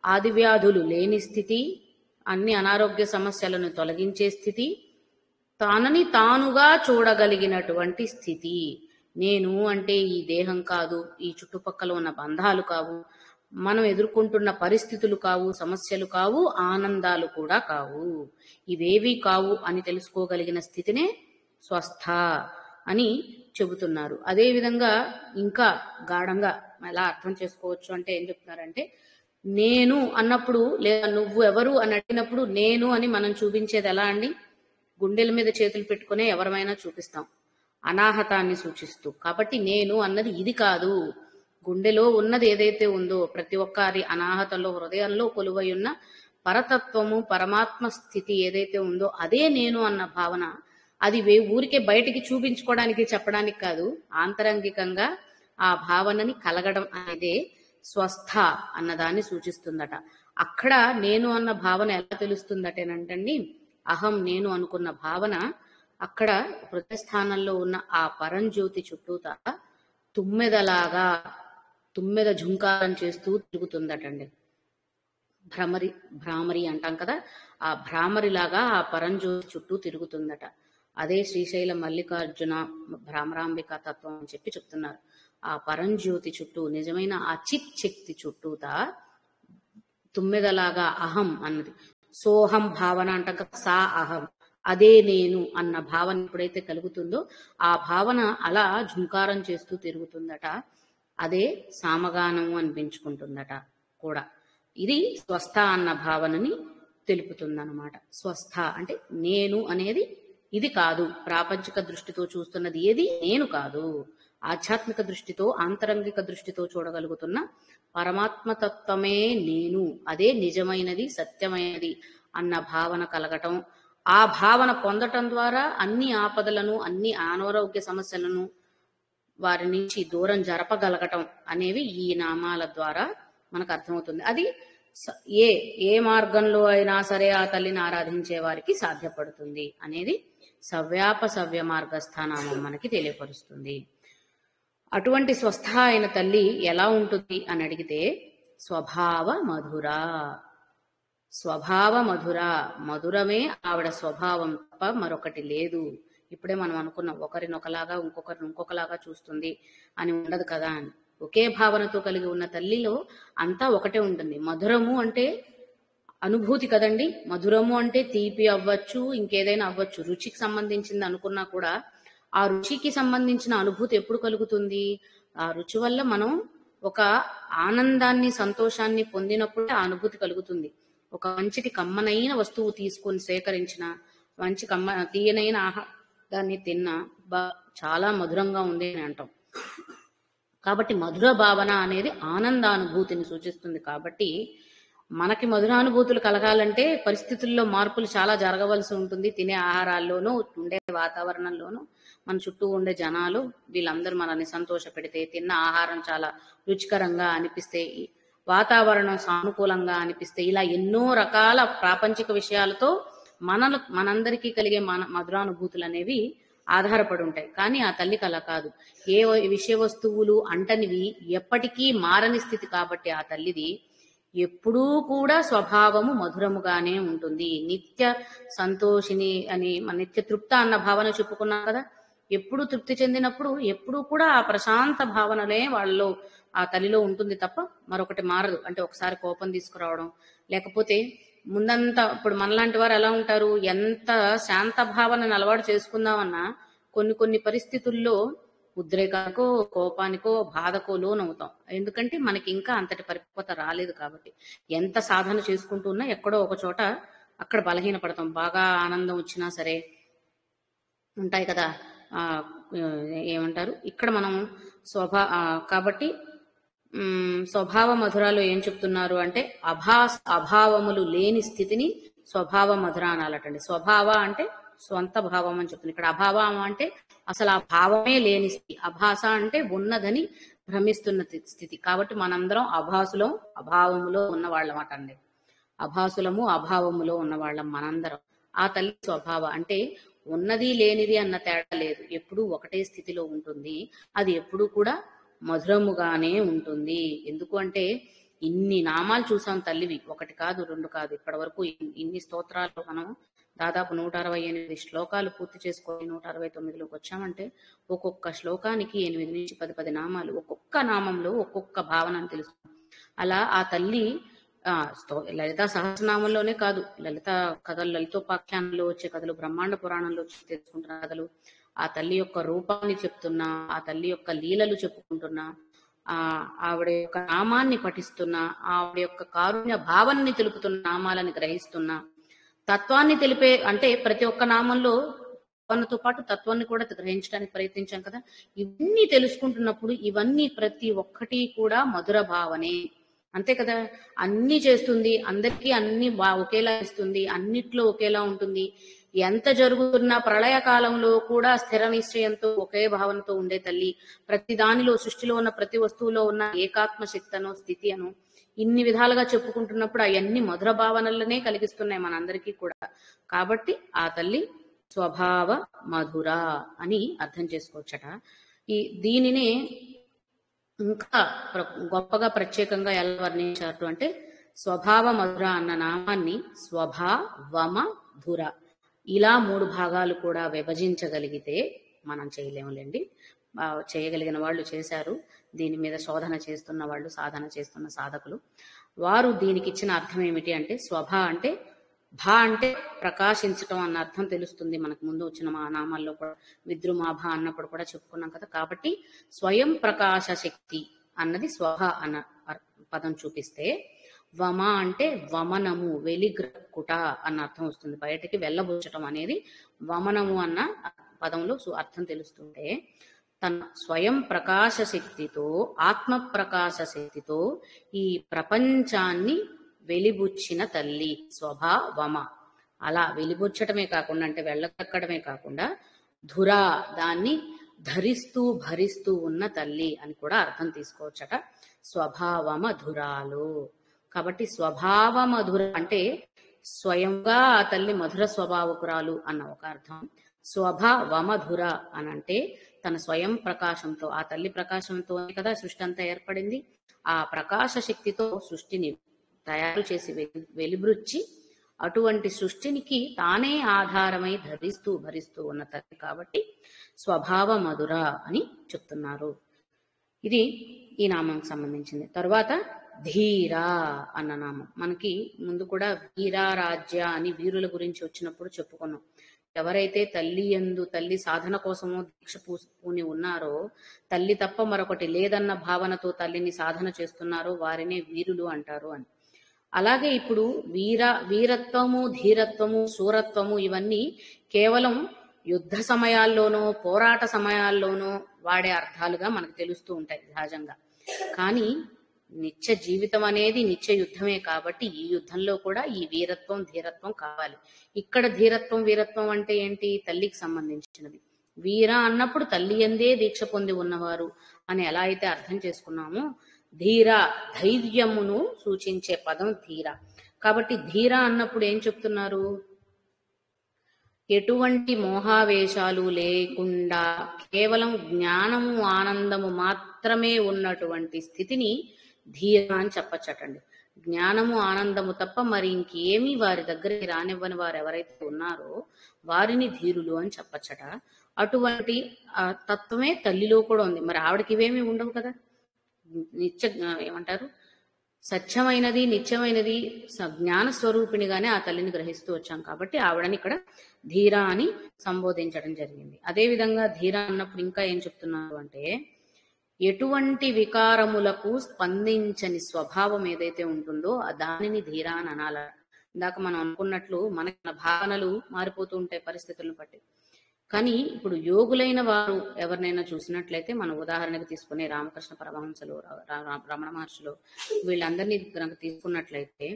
[SPEAKER 1] ఆదివ్యాధులు లేని స్థితి, అన్ని అనారోగ్య సమస్యలను తొలగించే స్థితి, తానని తానుగా చూడగలిగినటువంటి స్థితి. నేను అంటే ఈ దేహం కాదు, ఈ చుట్టుపక్కల ఉన్న బంధాలు కావు, మనం ఎదుర్కొంటున్న పరిస్థితులు కావు, సమస్యలు కావు, ఆనందాలు కూడా కావు, ఇవేవి కావు అని తెలుసుకోగలిగిన స్థితినే స్వస్థ అని చెబుతున్నారు. అదే విధంగా ఇంకా గాఢంగా ఎలా అర్థం చేసుకోవచ్చు అంటే ఏం చెప్తున్నారంటే, నేను అన్నప్పుడు లేదా నువ్వు ఎవరు అని అడిగినప్పుడు నేను అని మనం చూపించేది ఎలా అండి? గుండెల మీద చేతులు పెట్టుకునే ఎవరమైనా చూపిస్తాం, అనాహతాన్ని సూచిస్తూ. కాబట్టి నేను అన్నది ఇది కాదు. గుండెలో ఉన్నది ఏదైతే ఉందో, ప్రతి ఒక్కరి అనాహతంలో, హృదయంలో కొలువై ఉన్న పరతత్వము, పరమాత్మ స్థితి ఏదైతే ఉందో అదే నేను అన్న భావన. అది ఊరికే బయటికి చూపించుకోవడానికి, చెప్పడానికి కాదు, ఆంతరంగికంగా ఆ భావనని కలగడం అనేదే స్వస్థ అన్నదాన్ని సూచిస్తుందట. అక్కడ నేను అన్న భావన ఎలా తెలుస్తుందటేనంటండి, అహం నేను అనుకున్న భావన అక్కడ హృదయస్థానంలో ఉన్న ఆ పరంజ్యోతి చుట్టూత తుమ్మెద ఝుంకారం చేస్తూ తిరుగుతుందటండి. భ్రామరి అంటాం కదా, ఆ భ్రామరిలాగా ఆ పరంజ్యోతి చుట్టూ తిరుగుతుందట. అదే శ్రీశైల మల్లికార్జున భ్రామరాంబిక తత్వం అని చెప్తున్నారు. ఆ పరంజ్యోతి చుట్టూ, నిజమైన ఆ చిత్ శక్తి చుట్టూత తుమ్మెదలాగా అహం అన్నది, సోహం భావన అంటాం కదా, సా అహం, అదే నేను అన్న భావన ఎప్పుడైతే కలుగుతుందో ఆ భావన అలా ఝుంకారం చేస్తూ తిరుగుతుందట. అదే సామగానం అనిపించుకుంటుందట కూడా. ఇది స్వస్థ అన్న భావనని తెలుపుతుందన్నమాట. స్వస్థ అంటే నేను అనేది ఇది కాదు, ప్రాపంచిక దృష్టితో చూస్తున్నది ఏది నేను కాదు, ఆధ్యాత్మిక దృష్టితో, ఆంతరంగిక దృష్టితో చూడగలుగుతున్న పరమాత్మతత్వమే నేను, అదే నిజమైనది, సత్యమైనది అన్న భావన కలగటం. ఆ భావన పొందటం ద్వారా అన్ని ఆపదలను, అన్ని అనారోగ్య సమస్యలను వారి నుంచి దూరం జరపగలగటం అనేవి ఈ నామాల ద్వారా మనకు అర్థమవుతుంది. అది ఏ మార్గంలో అయినా సరే ఆ తల్లిని ఆరాధించే వారికి సాధ్యపడుతుంది అనేది సవ్య మార్గస్థానామం మనకి తెలియపరుస్తుంది. అటువంటి స్వస్థ అయిన తల్లి ఎలా ఉంటుంది అని అడిగితే, స్వభావ మధుర, మధురమే ఆవిడ స్వభావం తప్ప మరొకటి లేదు. ఇప్పుడే మనం అనుకున్నాం, ఒకరినొకలాగా ఇంకొకరిని ఇంకొకలాగా చూస్తుంది అని ఉండదు కదా అని. ఒకే భావనతో కలిగి ఉన్న తల్లిలో అంతా ఒకటే ఉంటుంది. మధురము అంటే అనుభూతి కదండి. మధురము అంటే తీపి అవ్వచ్చు, ఇంకేదైనా అవ్వచ్చు. రుచికి సంబంధించింది అనుకున్నా కూడా ఆ రుచికి సంబంధించిన అనుభూతి ఎప్పుడు కలుగుతుంది? ఆ రుచి వల్ల మనం ఒక ఆనందాన్ని, సంతోషాన్ని పొందినప్పుడే ఆ అనుభూతి కలుగుతుంది. ఒక మంచిటి కమ్మనైన వస్తువు తీసుకొని సేకరించిన, మంచి తీయనైన ఆహారాన్ని తిన్నా చాలా మధురంగా ఉంది అని అంటాం. కాబట్టి మధుర భావన అనేది ఆనందానుభూతిని సూచిస్తుంది. కాబట్టి మనకి మధురానుభూతులు కలగాలంటే పరిస్థితుల్లో మార్పులు చాలా జరగవలసి ఉంటుంది. తినే ఆహారాల్లోనూ, ఉండే వాతావరణంలోనూ, మన చుట్టూ ఉండే జనాలు వీళ్ళందరూ మనల్ని సంతోష పెడితే, తిన్న ఆహారం చాలా రుచికరంగా అనిపిస్తే, వాతావరణం సానుకూలంగా అనిపిస్తే, ఇలా ఎన్నో రకాల ప్రాపంచిక విషయాలతో మనందరికీ కలిగే మధురానుభూతులు అనేవి ఆధారపడి ఉంటాయి. కానీ ఆ తల్లికి అలా కాదు. ఏ విషయ వస్తువులు అంటనివి ఎప్పటికీ మారని స్థితి కాబట్టి ఆ తల్లిది ఎప్పుడూ కూడా స్వభావము మధురముగానే ఉంటుంది. నిత్య సంతోషిని అని నిత్య తృప్త అన్న భావన చెప్పుకున్నాం కదా. ఎప్పుడు తృప్తి చెందినప్పుడు ఎప్పుడూ కూడా ఆ ప్రశాంత భావనలే వాళ్ళలో, ఆ తల్లిలో ఉంటుంది తప్ప మరొకటి మారదు. అంటే ఒకసారి కోపం తీసుకురావడం, లేకపోతే ముందంతా ఇప్పుడు మనలాంటి వారు ఎలా ఉంటారు, ఎంత శాంత భావనను అలవాటు చేసుకుందామన్నా కొన్ని పరిస్థితుల్లో ఉద్రేకానికో, కోపానికో, బాధకో లోనవుతాం. ఎందుకంటే మనకి ఇంకా అంతటి పరిపక్వత రాలేదు కాబట్టి. ఎంత సాధన చేసుకుంటున్నా ఎక్కడో ఒక చోట అక్కడ బలహీనపడతాం. బాగా ఆనందం వచ్చినా సరే ఉంటాయి కదా, ఏమంటారు ఇక్కడ మనం కాబట్టి స్వభావ మధురాలు ఏం చెప్తున్నారు అంటే అభావములు లేని స్థితిని స్వభావ మధుర అనాలటండి. స్వభావ అంటే స్వంత భావం అని చెప్తుంది. ఇక్కడ అభావం అంటే అసలు ఆ భావమే లేని స్థితి. అభాస అంటే ఉన్నదని భ్రమిస్తున్న స్థితి. కాబట్టి మనందరం అభాసులం, అభావములో ఉన్నవాళ్ళం అటండి. అభాసులము, అభావములో ఉన్నవాళ్ళం మనందరం. ఆ తల్లి స్వభావ అంటే ఉన్నది లేనిది అన్న తేడా లేదు, ఎప్పుడూ ఒకటే స్థితిలో ఉంటుంది. అది ఎప్పుడూ కూడా మధురముగానే ఉంటుంది. ఎందుకు అంటే ఇన్ని నామాలు చూసాం తల్లివి, ఒకటి కాదు రెండు కాదు. ఇప్పటి వరకు ఇన్ని స్తోత్రాలు మనం దాదాపు 168 శ్లోకాలు పూర్తి చేసుకొని 169లోకి వచ్చామంటే ఒక్కొక్క శ్లోకానికి 8 నుంచి 10 నామాలు, ఒక్కొక్క నామంలో ఒక్కొక్క భావన తెలుసు. అలా ఆ తల్లి లలితా సహస్రనామంలోనే కాదు, లలిత కథలు, లలితోపాఖ్యానంలో వచ్చే కథలు, బ్రహ్మాండ పురాణంలో తెలుసుకుంటున్న కథలు, ఆ తల్లి యొక్క రూపాన్ని చెప్తున్నా, ఆ తల్లి యొక్క లీలలు చెప్పుకుంటున్నా, ఆవిడ యొక్క నామాన్ని పఠిస్తున్నా, ఆవిడ యొక్క కారుణ్య భావాన్ని తెలుపుతున్న నామాలని గ్రహిస్తున్నా, తత్వాన్ని తెలిపే అంటే ప్రతి ఒక్క నామంలో భావనతో పాటు తత్వాన్ని కూడా గ్రహించడానికి ప్రయత్నించాం కదా. ఇవన్నీ తెలుసుకుంటున్నప్పుడు ఇవన్నీ ప్రతి ఒక్కటి కూడా మధుర భావనే, అంతే కదా. అన్ని చేస్తుంది, అందరికీ అన్ని ఒకేలా ఇస్తుంది, అన్నిట్లో ఒకేలా ఉంటుంది. ఎంత జరుగుతున్నా ప్రళయ కాలంలో కూడా స్థిర నిశ్చయంతో ఒకే భావనతో ఉండే తల్లి, ప్రతి దానిలో సృష్టిలో ఉన్న ప్రతి వస్తువులో ఉన్న ఏకాత్మ శక్తను, స్థితి అను ఇన్ని విధాలుగా చెప్పుకుంటున్నప్పుడు అవన్నీ మధుర భావనలనే కలిగిస్తున్నాయి మనందరికీ కూడా. కాబట్టి ఆ తల్లి స్వభావ మధుర అని అర్థం చేసుకోవచ్చట. దీనినే ఇంకా గొప్పగా ప్రత్యేకంగా ఎలా వర్ణించారు అంటే స్వభావ మధుర అన్న నామాన్ని స్వభావమధుర ఇలా 3 భాగాలు కూడా విభజించగలిగితే మనం చేయలేములేండి. చేయగలిగిన వాళ్ళు చేశారు. దీని మీద శోధన చేస్తున్న వాళ్ళు, సాధన చేస్తున్న సాధకులు, వారు దీనికి ఇచ్చిన అర్థం ఏమిటి అంటే అంటే భా అంటే ప్రకాశించటం అన్న అర్థం తెలుస్తుంది మనకు. ముందు వచ్చిన మా నామాల్లో కూడా విద్రుమాభ అన్నప్పుడు కూడా చెప్పుకున్నాం కదా. కాబట్టి స్వయం ప్రకాశ శక్తి అన్నది స్వభ అన్న పదం చూపిస్తే, వమ అంటే వమనము, వెలిగ్రక్కుట అన్న అర్థం వస్తుంది. బయటకి వెళ్ళబుచ్చటం అనేది వమనము అన్న పదంలో అర్థం తెలుస్తుంటే, తన స్వయం ప్రకాశ శక్తితో, ఆత్మ ప్రకాశ శక్తితో ఈ ప్రపంచాన్ని వెలిబుచ్చిన తల్లి స్వభావమ. అలా వెలిబుచ్చటమే కాకుండా, అంటే వెళ్ళకక్కడమే కాకుండా, ధురా దాన్ని ధరిస్తూ భరిస్తూ ఉన్న తల్లి అని కూడా అర్థం తీసుకోవచ్చట స్వభావమధురాలు. కాబట్టి స్వభావమధుర అంటే స్వయంగా ఆ తల్లి మధుర స్వభావకురాలు అన్న ఒక అర్థం. స్వభావమధుర అనంటే తన స్వయం ప్రకాశంతో, ఆ తల్లి ప్రకాశంతో కదా సృష్టి అంతా ఏర్పడింది. ఆ ప్రకాశ శక్తితో సృష్టిని తయారు చేసి వెలిబృచ్చి అటువంటి సృష్టినికి తానే ఆధారమై ధరిస్తూ భరిస్తూ ఉన్న తల్లి కాబట్టి స్వభావ మధుర అని చెప్తున్నారు. ఇది ఈ నామంకి సంబంధించింది. తర్వాత ధీర అన్న నామం. మనకి ముందు కూడా వీరారాజ్య అని వీరుల గురించి వచ్చినప్పుడు చెప్పుకున్నాం. ఎవరైతే తల్లి యందు తల్లి సాధన కోసము దీక్ష పూని ఉన్నారో, తల్లి తప్ప మరొకటి లేదన్న భావనతో తల్లిని సాధన చేస్తున్నారో వారినే వీరులు అంటారు అని. అలాగే ఇప్పుడు వీరత్వము, ధీరత్వము, శూరత్వము ఇవన్నీ కేవలం యుద్ధ సమయాల్లోనో పోరాట సమయాల్లోనో వాడే అర్థాలుగా మనకు తెలుస్తూ ఉంటాయి సహజంగా. కానీ నిత్య జీవితం అనేది నిత్య యుద్ధమే కాబట్టి ఈ యుద్ధంలో కూడా ఈ వీరత్వం ధీరత్వం కావాలి. ఇక్కడ ధీరత్వం వీరత్వం అంటే ఏంటి? తల్లికి సంబంధించినది. వీర అన్నప్పుడు తల్లి యందే దీక్ష పొంది ఉన్నవారు అని ఎలా అయితే అర్థం చేసుకున్నామో, ధీర ధైర్యమును సూచించే పదం ధీర. కాబట్టి ధీర అన్నప్పుడు ఏం చెప్తున్నారు? ఎటువంటి మోహావేశాలు లేకుండా కేవలం జ్ఞానము ఆనందము మాత్రమే ఉన్నటువంటి స్థితిని ధీర అని చెప్పచ్చటండి. జ్ఞానము ఆనందము తప్ప మరి ఇంకేమీ వారి దగ్గరికి రానివ్వని వారు ఎవరైతే ఉన్నారో వారిని ధీరులు అని చెప్పచ్చట. అటువంటి తత్వమే తల్లిలో కూడా ఉంది. మరి ఆవిడకి ఇవేమీ ఉండవు కదా. ఏమంటారు, సత్యమైనది నిత్యమైనది జ్ఞాన స్వరూపిణిగానే ఆ తల్లిని గ్రహిస్తూ వచ్చాం కాబట్టి ఆవిడని ఇక్కడ ధీర అని సంబోధించడం జరిగింది. అదే విధంగా ధీర అన్నప్పుడు ఇంకా ఏం చెప్తున్నారు అంటే, ఎటువంటి వికారములకు స్పందించని స్వభావం ఏదైతే ఉంటుందో దానిని ధీర అని అనాల. ఇందాక మనం అనుకున్నట్లు మన భావనలు మారిపోతూ ఉంటాయి పరిస్థితులను బట్టి. కానీ ఇప్పుడు యోగులైన వారు ఎవరినైనా చూసినట్లయితే మనం ఉదాహరణకు తీసుకునే రామకృష్ణ పరమహంసలు, రమణ మహర్షులు, వీళ్ళందరినీ కనుక తీసుకున్నట్లయితే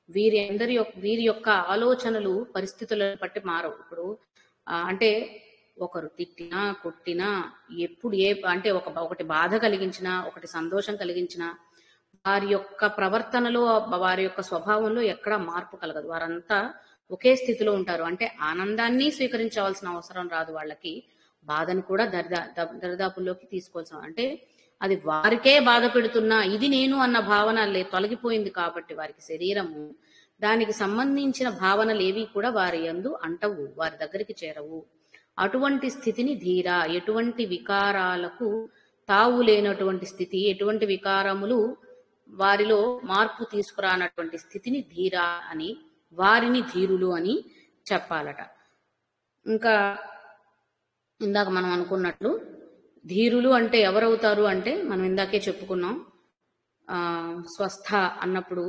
[SPEAKER 1] వీరి యొక్క ఆలోచనలు పరిస్థితులను బట్టి మారవు. ఇప్పుడు అంటే ఒకరు తిట్టినా కొట్టినా ఎప్పుడు అంటే ఒకటి బాధ కలిగించినా ఒకటి సంతోషం కలిగించినా వారి యొక్క ప్రవర్తనలో వారి యొక్క స్వభావంలో ఎక్కడా మార్పు కలగదు. వారంతా ఒకే స్థితిలో ఉంటారు. అంటే ఆనందాన్ని స్వీకరించవలసిన అవసరం రాదు వాళ్ళకి, బాధను కూడా దరిదాపుల్లోకి తీసుకోవాల్సిన, అంటే అది వారికే బాధ పెడుతున్నా ఇది నేను అన్న భావన తొలగిపోయింది కాబట్టి వారికి శరీరము దానికి సంబంధించిన భావనలు ఏవి కూడా వారి యందు అంటవు, వారి దగ్గరికి చేరవు. అటువంటి స్థితిని ధీర. ఎటువంటి వికారాలకు తావు లేనటువంటి స్థితి, ఎటువంటి వికారములు వారిలో మార్పు తీసుకురానటువంటి స్థితిని ధీర అని, వారిని ధీరులు అని చెప్పాలట. ఇంకా ఇందాక మనం అనుకున్నట్లు ధీరులు అంటే ఎవరవుతారు అంటే మనం ఇందాకే చెప్పుకున్నాం. స్వస్థ అన్నప్పుడు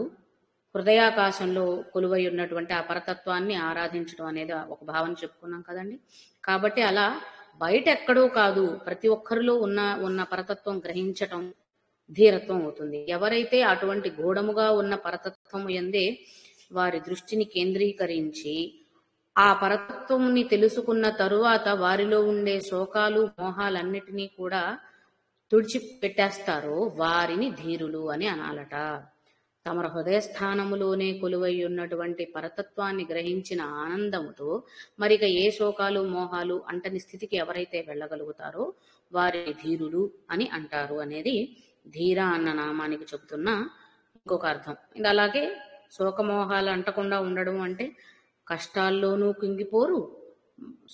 [SPEAKER 1] హృదయాకాశంలో కొలువై ఉన్నటువంటి ఆ పరతత్వాన్ని ఆరాధించడం అనేది ఒక భావన చెప్పుకున్నాం కదండి. కాబట్టి అలా బయట ఎక్కడో కాదు, ప్రతి ఒక్కరిలో ఉన్న పరతత్వం గ్రహించటం ధీరత్వం అవుతుంది. ఎవరైతే అటువంటి గూఢముగా ఉన్న పరతత్వం యందే వారి దృష్టిని కేంద్రీకరించి ఆ పరతత్వంని తెలుసుకున్న తరువాత వారిలో ఉండే శోకాలు మోహాలన్నిటినీ కూడా తుడిచిపెట్టేస్తారో వారిని ధీరులు అని అనాలట. తమ హృదయస్థానములోనే కొలువై ఉన్నటువంటి పరతత్వాన్ని గ్రహించిన ఆనందముతో మరిక ఏ శోకాలు మోహాలు అంటని స్థితికి ఎవరైతే వెళ్ళగలుగుతారో వారిని ధీరులు అని అంటారు అనేది ధీర అన్న నామానికి చెబుతున్న ఇంకొక అర్థం. ఇది అలాగే శోకమోహాలు అంటకుండా ఉండడం అంటే కష్టాల్లోనూ కుంగిపోరు,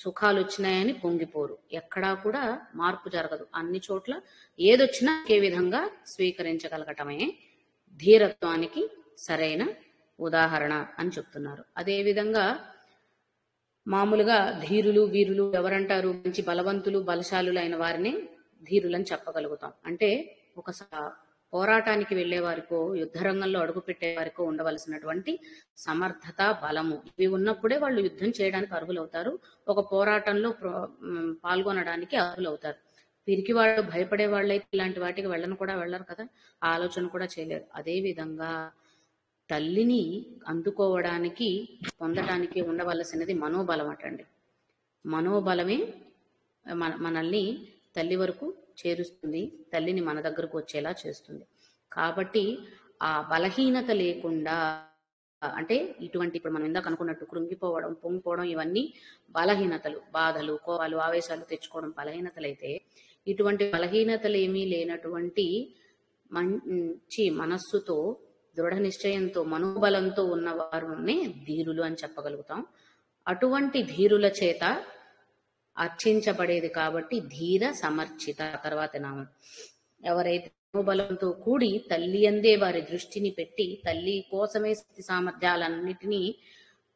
[SPEAKER 1] సుఖాలు వచ్చినాయని పొంగిపోరు, ఎక్కడా కూడా మార్పు జరగదు. అన్ని చోట్ల ఏదొచ్చినా ఒకే విధంగా స్వీకరించగలగటమే ధీరత్వానికి సరైన ఉదాహరణ అని చెప్తున్నారు. అదేవిధంగా మామూలుగా ధీరులు వీరులు ఎవరంటారు? మంచి బలవంతులు బలశాలులు అయిన వారిని ధీరులని చెప్పగలుగుతాం. అంటే ఒక పోరాటానికి వెళ్లే వారికో యుద్ధరంగంలో అడుగు పెట్టే వారికో ఉండవలసినటువంటి సమర్థత, బలము ఇవి ఉన్నప్పుడే వాళ్ళు యుద్ధం చేయడానికి అర్హులవుతారు, ఒక పోరాటంలో పాల్గొనడానికి అర్హులవుతారు. పిరికి వాళ్ళు భయపడే వాళ్ళైతే ఇలాంటి వాటికి వెళ్ళరు కదా, ఆ ఆలోచన కూడా చేయలేరు. అదే విధంగా తల్లిని అందుకోవడానికి పొందడానికి ఉండవలసినది మనోబలం అటండి. మనోబలమే మనల్ని తల్లి వరకు చేరుస్తుంది, తల్లిని మన దగ్గరకు వచ్చేలా చేస్తుంది. కాబట్టి ఆ బలహీనత లేకుండా, అంటే ఇటువంటి ఇప్పుడు మనం ఇందాక అనుకున్నట్టు కృంగిపోవడం, పొంగిపోవడం ఇవన్నీ బలహీనతలు, బాధలు, కోపాలు, ఆవేశాలు తెచ్చుకోవడం బలహీనతలైతే, ఇటువంటి బలహీనతలు ఏమీ లేనటువంటి మంచి మనస్సుతో దృఢ నిశ్చయంతో మనోబలంతో ఉన్నవారునే ధీరులు అని చెప్పగలుగుతాం. అటువంటి ధీరుల చేత అర్చించబడేది కాబట్టి ధీర సమర్చిత తర్వాత నామం. ఎవరైతే మనోబలంతో కూడి తల్లి అందే వారి దృష్టిని పెట్టి తల్లి కోసమే శక్తి సామర్థ్యాలన్నిటినీ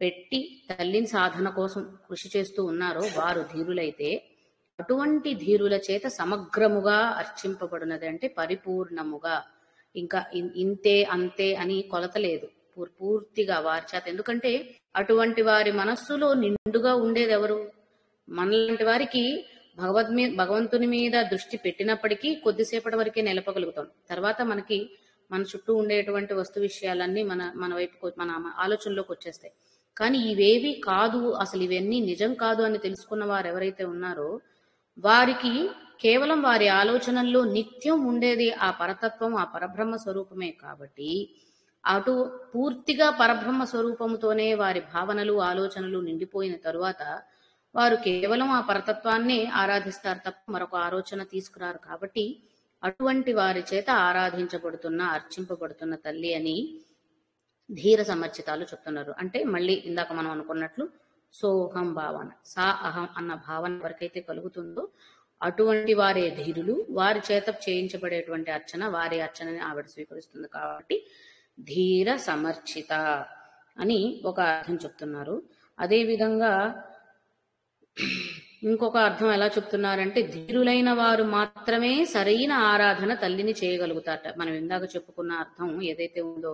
[SPEAKER 1] పెట్టి తల్లిని సాధన కోసం కృషి చేస్తూ ఉన్నారో వారు ధీరులైతే, అటువంటి ధీరుల చేత సమగ్రముగా అర్చింపబడినది అంటే పరిపూర్ణముగా, ఇంకా ఇంతే అంతే అని కొలత లేదు, పూర్తిగా వారి చేత. ఎందుకంటే అటువంటి వారి మనస్సులో నిండుగా ఉండేది ఎవరు? మనలాంటి వారికి భగవంతుని మీద దృష్టి పెట్టినప్పటికీ కొద్దిసేపటి వరకే నిలపగలుగుతాం. తర్వాత మనకి మన చుట్టూ ఉండేటువంటి వస్తు విషయాలన్నీ మన వైపుకు, మన ఆలోచనలోకి వచ్చేస్తాయి. కానీ ఇవేవి కాదు, అసలు ఇవన్నీ నిజం కాదు అని తెలుసుకున్న వారు ఎవరైతే ఉన్నారో వారికి కేవలం వారి ఆలోచనల్లో నిత్యం ఉండేది ఆ పరతత్వం, ఆ పరబ్రహ్మ స్వరూపమే. కాబట్టి అటు పూర్తిగా పరబ్రహ్మ స్వరూపముతోనే వారి భావనలు ఆలోచనలు నిండిపోయిన తరువాత వారు కేవలం ఆ పరతత్వాన్ని ఆరాధిస్తారు తప్ప మరొక ఆలోచన తీసుకురారు. కాబట్టి అటువంటి వారి చేత ఆరాధించబడుతున్న, అర్చింపబడుతున్న తల్లి అని ధీర సమర్చితాలు చెప్తున్నారు. అంటే మళ్ళీ ఇందాక మనం అనుకున్నట్లు సోహం భావన, సా అహం అన్న భావన ఎవరికైతే కలుగుతుందో అటువంటి వారే ధీరులు. వారి చేత చేయించబడేటువంటి అర్చన, వారి అర్చనని ఆవిడ స్వీకరిస్తుంది. కాబట్టి ధీర సమర్చిత అని ఒక అర్థం చెప్తున్నారు. అదే విధంగా ఇంకొక అర్థం ఎలా చెప్తున్నారంటే, ధీరులైన వారు మాత్రమే సరైన ఆరాధన తల్లిని చేయగలుగుతారట. మనం ఇందాక చెప్పుకున్న అర్థం ఏదైతే ఉందో,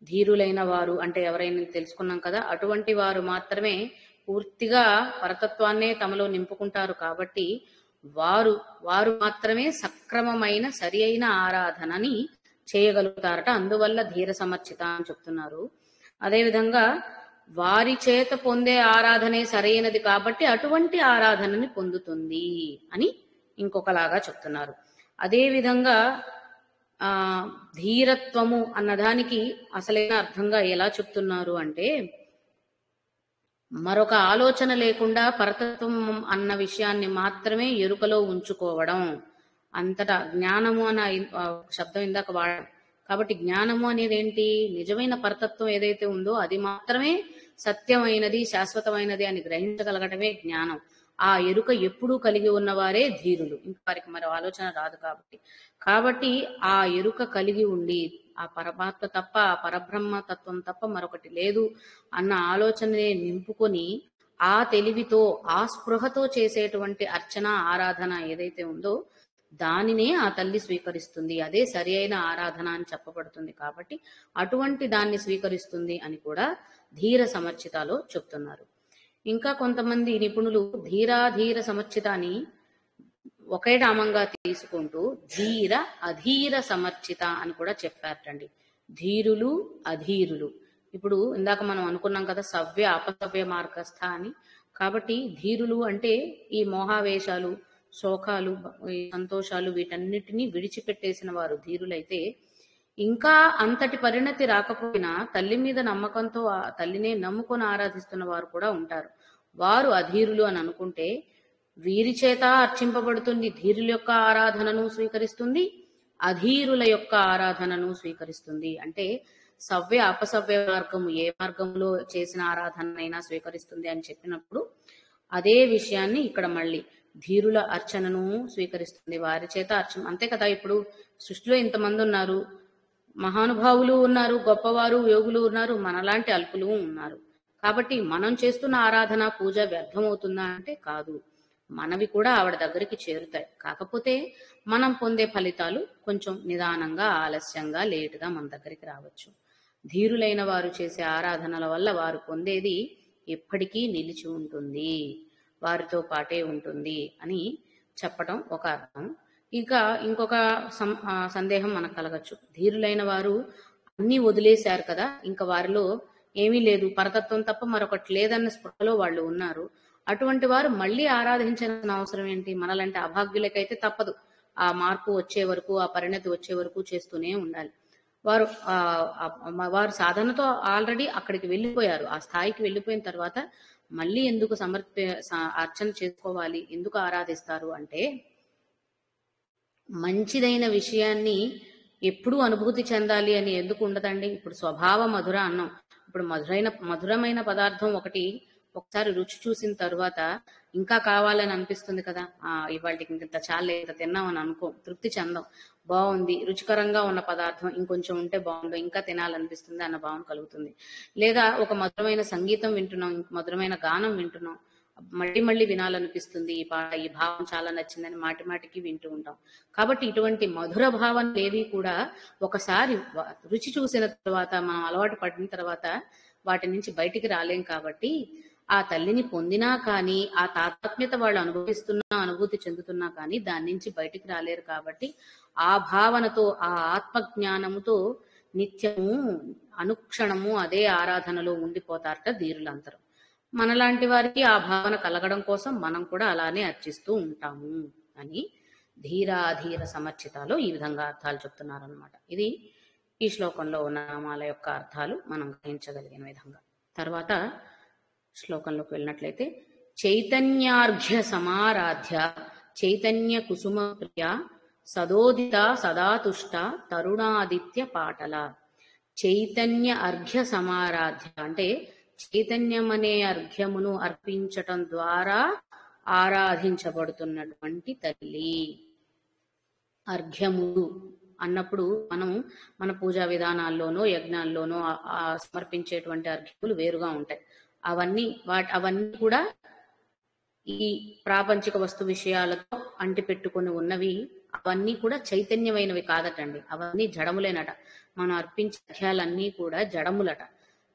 [SPEAKER 1] ధీరులైన వారు అంటే ఎవరైనా తెలుసుకున్నాం కదా, అటువంటి వారు మాత్రమే పూర్తిగా పరతత్వాన్నే తమలో నింపుకుంటారు. కాబట్టి వారు మాత్రమే సక్రమమైన సరి అయిన ఆరాధనని చేయగలుగుతారట. అందువల్ల ధీర సమర్చిత అని చెప్తున్నారు. అదేవిధంగా వారి చేత పొందే ఆరాధనే సరైనది కాబట్టి అటువంటి ఆరాధనని పొందుతుంది అని ఇంకొకలాగా చెప్తున్నారు. అదేవిధంగా ధీరత్వము అన్నదానికి అసలైన అర్థంగా ఎలా చెప్తున్నారు అంటే, మరొక ఆలోచన లేకుండా పరతత్వం అన్న విషయాన్ని మాత్రమే ఎరుకలో ఉంచుకోవడం. అంతటా జ్ఞానము అన్న శబ్దం ఇందాక వాడాం. కాబట్టి జ్ఞానము అనేది ఏంటి? నిజమైన పరతత్వం ఏదైతే ఉందో అది మాత్రమే సత్యమైనది, శాశ్వతమైనది అని గ్రహించగలగటమే జ్ఞానం. ఆ ఎరుక ఎప్పుడూ కలిగి ఉన్నవారే ధీరులు. ఇంకా వారికి మరో ఆలోచన రాదు. కాబట్టి ఆ ఎరుక కలిగి ఉండి ఆ పరమాత్మ తప్ప, ఆ పరబ్రహ్మ తత్వం తప్ప మరొకటి లేదు అన్న ఆలోచననే నింపుకొని ఆ తెలివితో, ఆ స్పృహతో చేసేటువంటి అర్చన, ఆరాధన ఏదైతే ఉందో దానినే ఆ తల్లి స్వీకరిస్తుంది. అదే సరి అయిన ఆరాధన అని చెప్పబడుతుంది. కాబట్టి అటువంటి దాన్ని స్వీకరిస్తుంది అని కూడా ధీర సమర్చితలో చెప్తున్నారు. ఇంకా కొంతమంది నిపుణులు ధీర సమర్చిత అని ఒకే నామంగా తీసుకుంటూ ధీర అధీర సమర్చిత అని కూడా చెప్పారటండి. ధీరులు, అధీరులు. ఇప్పుడు ఇందాక మనం అనుకున్నాం కదా సవ్య అపసవ్య మార్గస్థ అని. కాబట్టి ధీరులు అంటే ఈ మోహావేశాలు, శోకాలు, సంతోషాలు వీటన్నిటినీ విడిచిపెట్టేసిన వారు ధీరులైతే, ఇంకా అంతటి పరిణతి రాకపోయినా తల్లి మీద నమ్మకంతో ఆ తల్లినే నమ్ముకొని ఆరాధిస్తున్న వారు కూడా ఉంటారు. వారు అధీరులు అని అనుకుంటే వీరి చేత అర్చింపబడుతుంది. ధీరుల యొక్క ఆరాధనను స్వీకరిస్తుంది, అధీరుల యొక్క ఆరాధనను స్వీకరిస్తుంది. అంటే సవ్య అపసవ్య మార్గము ఏ మార్గంలో చేసిన ఆరాధనైనా స్వీకరిస్తుంది అని చెప్పినప్పుడు అదే విషయాన్ని ఇక్కడ మళ్ళీ ధీరుల అర్చనను స్వీకరిస్తుంది, వారి చేత అర్చన. అంతే కదా, ఇప్పుడు సృష్టిలో ఇంతమంది ఉన్నారు, మహానుభావులు ఉన్నారు, గొప్పవారు యోగులు ఉన్నారు, మనలాంటి అల్పులు ఉన్నారు. కాబట్టి మనం చేస్తున్న ఆరాధన పూజ వ్యర్థమవుతుందా అంటే కాదు, మనవి కూడా ఆవిడ దగ్గరికి చేరుతాయి. కాకపోతే మనం పొందే ఫలితాలు కొంచెం నిదానంగా, ఆలస్యంగా, లేటుగా మన దగ్గరికి రావచ్చు. ధీరులైన వారు చేసే ఆరాధనల వల్ల వారు పొందేది ఎప్పటికీ నిలిచి ఉంటుంది, వారితో పాటే ఉంటుంది అని చెప్పటం ఒక అర్థం. ఇంకా ఇంకొక సందేహం మనకు కలగచ్చు. ధీరులైన వారు అన్ని వదిలేశారు కదా, ఇంకా వారిలో ఏమీ లేదు, పరతత్వం తప్ప మరొకటి లేదన్న స్పృహలో వాళ్ళు ఉన్నారు. అటువంటి వారు మళ్ళీ ఆరాధించాల్సిన అవసరం ఏంటి? మనలాంటి అభాగ్యులకైతే తప్పదు. ఆ మార్పు వచ్చే వరకు, ఆ పరిణతి వచ్చే వరకు చేస్తూనే ఉండాలి. వారు సాధనతో ఆల్రెడీ అక్కడికి వెళ్ళిపోయారు, ఆ స్థాయికి వెళ్ళిపోయిన తర్వాత మళ్ళీ ఎందుకు అర్చన చేసుకోవాలి, ఎందుకు ఆరాధిస్తారు అంటే, మంచిదైన విషయాన్ని ఎప్పుడూ అనుభూతి చెందాలి అని ఎందుకు ఉండదండి? ఇప్పుడు స్వభావ మధుర అన్నం, ఇప్పుడు మధురమైన పదార్థం ఒకటి ఒకసారి రుచి చూసిన తర్వాత ఇంకా కావాలని అనిపిస్తుంది కదా. ఇవాళకి ఇంత చాలే, ఇంత తిన్నామని అనుకో, తృప్తి చెందాం. బాగుంది, రుచికరంగా ఉన్న పదార్థం ఇంకొంచెం ఉంటే బాగుండు, ఇంకా తినాలనిపిస్తుంది అన్న భావన కలుగుతుంది. లేదా ఒక మధురమైన సంగీతం వింటున్నాం, మధురమైన గానం వింటున్నాం, మళ్ళీ మళ్ళీ వినాలనిపిస్తుంది, ఈ పాట, ఈ భావం చాలా నచ్చిందని మాటి మాటికి వింటూ ఉంటాం. కాబట్టి ఇటువంటి మధుర భావనలు ఏవి కూడా ఒకసారి రుచి చూసిన తర్వాత, మనం అలవాటు పడిన తర్వాత వాటి నుంచి బయటికి రాలేం. కాబట్టి ఆ తల్లిని పొందినా కానీ, ఆ తాదాత్మ్యత వాళ్ళు అనుభవిస్తున్నా, అనుభూతి చెందుతున్నా కానీ దాని నుంచి బయటికి రాలేరు. కాబట్టి ఆ భావనతో, ఆ ఆత్మజ్ఞానముతో నిత్యము అనుక్షణము అదే ఆరాధనలో ఉండిపోతారట ధీరులందరూ. మనలాంటి వారికి ఆ భావన కలగడం కోసం మనం కూడా అలానే అర్చిస్తూ ఉంటాము అని ధీరాధీర సమర్చితాలో ఈ విధంగా అర్థాలు చెప్తున్నారనమాట. ఇది ఈ శ్లోకంలో ఉన్న నామాల యొక్క అర్థాలు మనం గ్రహించగలిగిన విధంగా. తర్వాత శ్లోకంలోకి వెళ్ళినట్లయితే, చైతన్యార్ఘ్య సమారాధ్య చైతన్య కుసుమ ప్రియ సదోదిత సదాతుష్ట తరుణాదిత్య పాటల. చైతన్య అర్ఘ్య సమారాధ్య అంటే చైతన్యం అనే అర్ఘ్యమును అర్పించటం ద్వారా ఆరాధించబడుతున్నటువంటి తల్లి. అర్ఘ్యములు అన్నప్పుడు మనం మన పూజా విధానాల్లోనో యజ్ఞాల్లోనో సమర్పించేటువంటి అర్ఘ్యములు వేరుగా ఉంటాయి. అవన్నీ కూడా ఈ ప్రాపంచిక వస్తు విషయాలతో అంటిపెట్టుకుని ఉన్నవి. అవన్నీ కూడా చైతన్యమైనవి కాదటండి, అవన్నీ జడములేనట. మనం అర్పించే అర్ఘ్యాలన్నీ కూడా జడములట.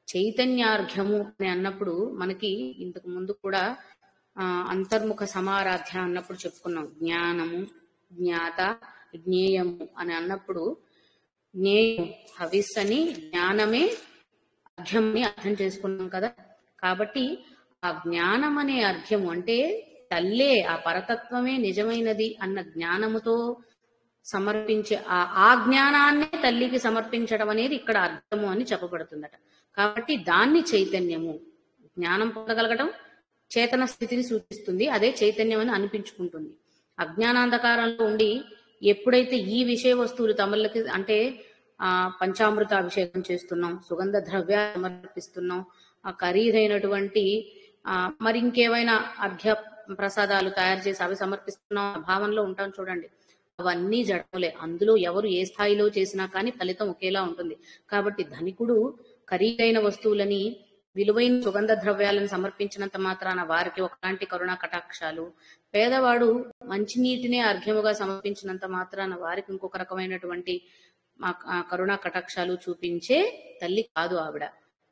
[SPEAKER 1] చైతన్యార్ఘ్యము అని అన్నప్పుడు మనకి ఇంతకు ముందు కూడా అంతర్ముఖ సమారాధ్య అన్నప్పుడు చెప్పుకున్నాం. జ్ఞానము, జ్ఞాత, జ్ఞేయము అని అన్నప్పుడు జ్ఞేయం హవిస్ అని, జ్ఞానమే అర్ఘ్యమని అర్థం చేసుకున్నాం కదా. కాబట్టి ఆ జ్ఞానం అనే అర్ఘ్యము అంటే తల్లే, ఆ పరతత్వమే నిజమైనది అన్న జ్ఞానముతో సమర్పించే ఆ జ్ఞానాన్నే తల్లికి సమర్పించడం అనేది ఇక్కడ అర్థము అని చెప్పబడుతుందట. కాబట్టి దాన్ని చైతన్యము, జ్ఞానం పొందగలగడం చేతన స్థితిని సూచిస్తుంది, అదే చైతన్యం అని అనిపించుకుంటుంది. అజ్ఞానాంధకారంలో ఉండి ఎప్పుడైతే ఈ విషయ వస్తువులు తమలకి అంటే పంచామృత అభిషేకం చేస్తున్నాం, సుగంధ ద్రవ్యాలు సమర్పిస్తున్నాం, ఖరీదైనటువంటి మరి ఇంకేమైనా అర్ఘ్య ప్రసాదాలు తయారు చేసి అవి సమర్పిస్తున్నాం భావనలో ఉంటాం చూడండి, అవన్నీ జడములే. అందులో ఎవరు ఏ స్థాయిలో చేసినా కానీ ఫలితం ఒకేలా ఉంటుంది. కాబట్టి ధనికుడు ఖరీదైన వస్తువులని, విలువైన సుగంధ ద్రవ్యాలను సమర్పించినంత మాత్రాన వారికి ఒకలాంటి కరుణా కటాక్షాలు, పేదవాడు మంచినీటినే అర్ఘ్యముగా సమర్పించినంత మాత్రాన వారికి ఇంకొక రకమైనటువంటి కరుణా కటాక్షాలు చూపించే తల్లి కాదు ఆవిడ.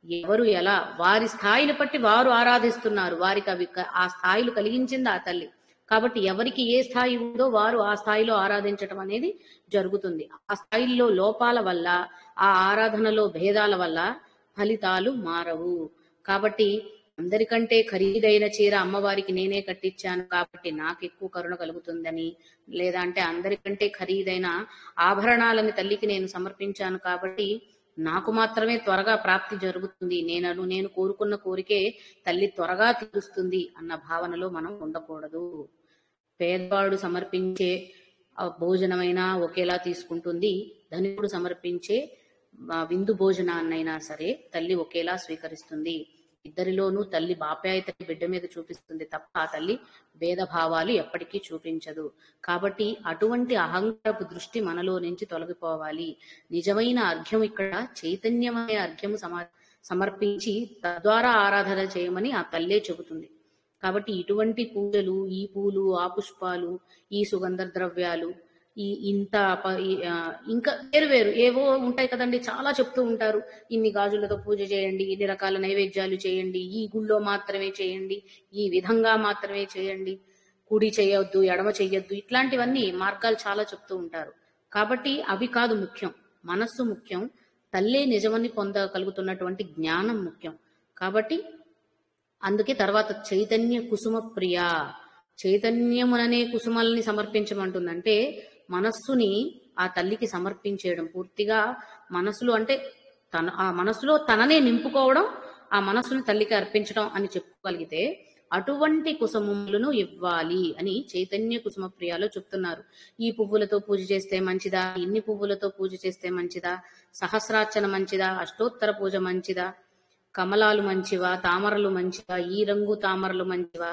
[SPEAKER 1] ఎవరు ఎలా వారి స్థాయిని బట్టి వారు ఆరాధిస్తున్నారు, వారికి అవి ఆ స్థాయిలు కలిగించింది ఆ తల్లి. కాబట్టి ఎవరికి ఏ స్థాయి ఉందో వారు ఆ స్థాయిలో ఆరాధించటం అనేది జరుగుతుంది. ఆ స్థాయిల్లో లోపాల వల్ల, ఆ ఆరాధనలో భేదాల వల్ల ఫలితాలు మారవు. కాబట్టి అందరికంటే ఖరీదైన చీర అమ్మవారికి నేనే కట్టించాను కాబట్టి నాకు ఎక్కువ కరుణ కలుగుతుందని, లేదా అంటే అందరికంటే ఖరీదైన ఆభరణాలని తల్లికి నేను సమర్పించాను కాబట్టి నాకు మాత్రమే త్వరగా ప్రాప్తి జరుగుతుంది, నేను కోరుకున్న కోరికే తల్లి త్వరగా తీరుస్తుంది అన్న భావనలో మనం ఉండకూడదు. పేదవాడు సమర్పించే భోజనమైనా ఒకేలా తీసుకుంటుంది, ధనికుడు సమర్పించే విందు భోజనాన్నైనా సరే తల్లి ఒకేలా స్వీకరిస్తుంది. ఇద్దరిలోనూ తల్లి బాప్యాయతని బిడ్డ మీద చూపిస్తుంది తప్ప ఆ తల్లి భేదభావాలు ఎప్పటికీ చూపించదు. కాబట్టి అటువంటి అహంకారపు దృష్టి మనలో నుంచి తొలగిపోవాలి. నిజమైన అర్ఘ్యం ఇక్కడ చైతన్యమనే అర్ఘ్యము సమర్పించి తద్వారా ఆరాధన చేయమని ఆ తల్లే చెబుతుంది. కాబట్టి ఇటువంటి పూజలు, ఈ పూలు, ఆ పుష్పాలు, ఈ సుగంధ ద్రవ్యాలు, ఇంకా వేరు వేరు ఏవో ఉంటాయి కదండి, చాలా చెప్తూ ఉంటారు. ఇన్ని గాజులతో పూజ చేయండి, ఇన్ని రకాల నైవేద్యాలు చేయండి, ఈ గుళ్ళో మాత్రమే చేయండి, ఈ విధంగా మాత్రమే చేయండి, కుడి చేయొద్దు, ఎడమ చెయ్యొద్దు, ఇట్లాంటివన్నీ మార్గాలు చాలా చెప్తూ ఉంటారు. కాబట్టి అవి కాదు ముఖ్యం, మనస్సు ముఖ్యం, తల్లే నిజమని పొందగలుగుతున్నటువంటి జ్ఞానం ముఖ్యం. కాబట్టి అందుకే తర్వాత చైతన్య కుసుమ ప్రియ, చైతన్యముననే కుసుమల్ని సమర్పించమంటుందంటే మనస్సుని ఆ తల్లికి సమర్పించేయడం, పూర్తిగా మనసులో అంటే ఆ మనసులో తననే నింపుకోవడం, ఆ మనస్సును తల్లికి అర్పించడం అని చెప్పుకోగలిగితే అటువంటి కుసుమములను ఇవ్వాలి అని చైతన్య కుసుమ ప్రియాలో చెప్తున్నారు. ఈ పువ్వులతో పూజ చేస్తే మంచిదా, ఇన్ని పువ్వులతో పూజ చేస్తే మంచిదా, సహస్రార్చన మంచిదా, అష్టోత్తర పూజ మంచిదా, కమలాలు మంచివా, తామరలు మంచివా, ఈ రంగు తామరలు మంచివా,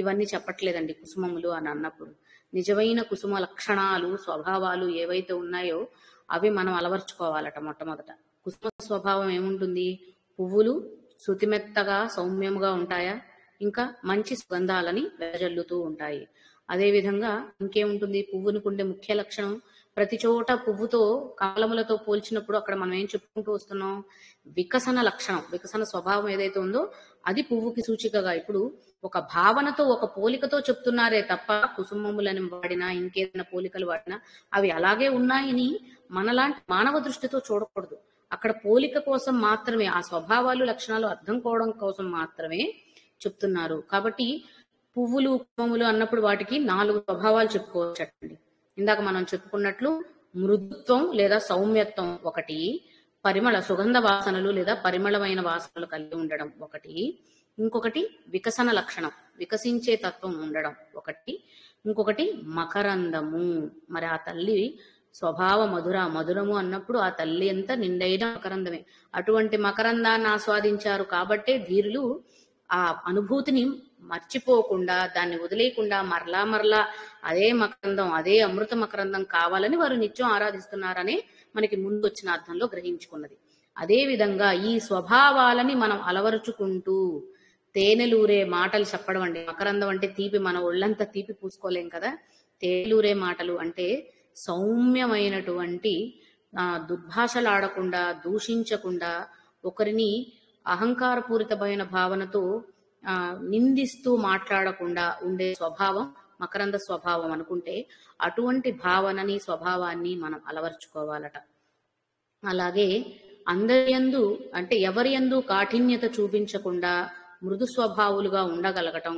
[SPEAKER 1] ఇవన్నీ చెప్పట్లేదండి కుసుమములు అని అన్నప్పుడు. నిజమైన కుసుమ లక్షణాలు, స్వభావాలు ఏవైతే ఉన్నాయో అవి మనం అలవర్చుకోవాలట మొట్టమొదట. కుసుమ స్వభావం ఏముంటుంది? పువ్వులు శృతిమెత్తగా సౌమ్యముగా ఉంటాయా, ఇంకా మంచి సుగంధాలని వెదజల్లుతూ ఉంటాయి. అదేవిధంగా ఇంకేముంటుంది? పువ్వునికి ఉండే ముఖ్య లక్షణం, ప్రతి చోట పువ్వుతో కమలములతో పోల్చినప్పుడు అక్కడ మనం ఏం చెప్పుకుంటూ వస్తున్నాం? వికసన లక్షణం, వికసన స్వభావం ఏదైతే ఉందో అది పువ్వుకి సూచికగా. ఇప్పుడు ఒక భావనతో, ఒక పోలికతో చెప్తున్నారే తప్ప కుసుమములని వాడినా ఇంకేదైనా పోలికలు వాడినా అవి అలాగే ఉన్నాయని మనలాంటి మానవ దృష్టితో చూడకూడదు. అక్కడ పోలిక కోసం మాత్రమే, ఆ స్వభావాలు లక్షణాలు అర్థం కావడం కోసం మాత్రమే చెప్తున్నారు. కాబట్టి పువ్వులు కుసుమములు అన్నప్పుడు వాటికి 4 స్వభావాలు చెప్పుకోవచ్చండి. ఇందాక మనం చెప్పుకున్నట్లు మృదుత్వం లేదా సౌమ్యత్వం ఒకటి, పరిమళ సుగంధ వాసనలు లేదా పరిమళమైన వాసనలు కలిగి ఉండడం ఒకటి, ఇంకొకటి వికసన లక్షణం, వికసించే తత్వం ఉండడం ఒకటి, ఇంకొకటి మకరందము. మరి ఆ తల్లి స్వభావ మధురము అన్నప్పుడు ఆ తల్లి అంతా నిండైన మకరందమే. అటువంటి మకరందాన్ని ఆస్వాదించారు కాబట్టే ధీరులు ఆ అనుభూతిని మర్చిపోకుండా, దాన్ని వదిలేయకుండా మరలా అదే మకరందం, అదే అమృత మకరందం కావాలని వారు నిత్యం ఆరాధిస్తున్నారనే మనకి ముందు వచ్చిన అర్థంలో గ్రహించుకున్నది. అదే విధంగా ఈ స్వభావాలని మనం అలవరుచుకుంటూ తేనెలూరే మాటలు చెప్పడం అండి. మకరందం అంటే తీపి, మన ఒళ్ళంతా తీపి పూసుకోలేం కదా. తేనెలూరే మాటలు అంటే సౌమ్యమైనటువంటి దుర్భాషలాడకుండా, దూషించకుండా, ఒకరిని అహంకారపూరితమైన భావనతో నిందిస్తూ మాట్లాడకుండా ఉండే స్వభావం మకరంద స్వభావం అనుకుంటే, అటువంటి భావనని స్వభావాన్ని మనం అలవర్చుకోవాలట. అలాగే అందరి యందు అంటే ఎవరి యందు కాఠిన్యత చూపించకుండా మృదు స్వభావులుగా ఉండగలగటం,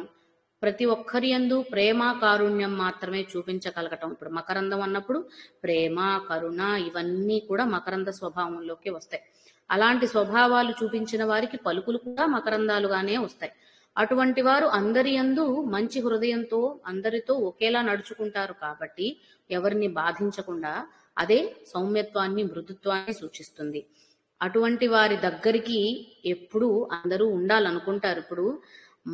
[SPEAKER 1] ప్రతి ఒక్కరి యందు ప్రేమ కారుణ్యం మాత్రమే చూపించగలగటం. ఇప్పుడు మకరందం అన్నప్పుడు ప్రేమ, కరుణ ఇవన్నీ కూడా మకరంద స్వభావంలోకి వస్తాయి. అలాంటి స్వభావాలు చూపించిన వారికి పలుకులు కూడా మకరందాలుగానే వస్తాయి. అటువంటి వారు అందరి యందు మంచి హృదయంతో అందరితో ఒకేలా నడుచుకుంటారు కాబట్టి ఎవరిని బాధించకుండా, అదే సౌమ్యత్వాన్ని, మృదుత్వాన్ని సూచిస్తుంది. అటువంటి వారి దగ్గరికి ఎప్పుడు అందరూ ఉండాలనుకుంటారు. ఇప్పుడు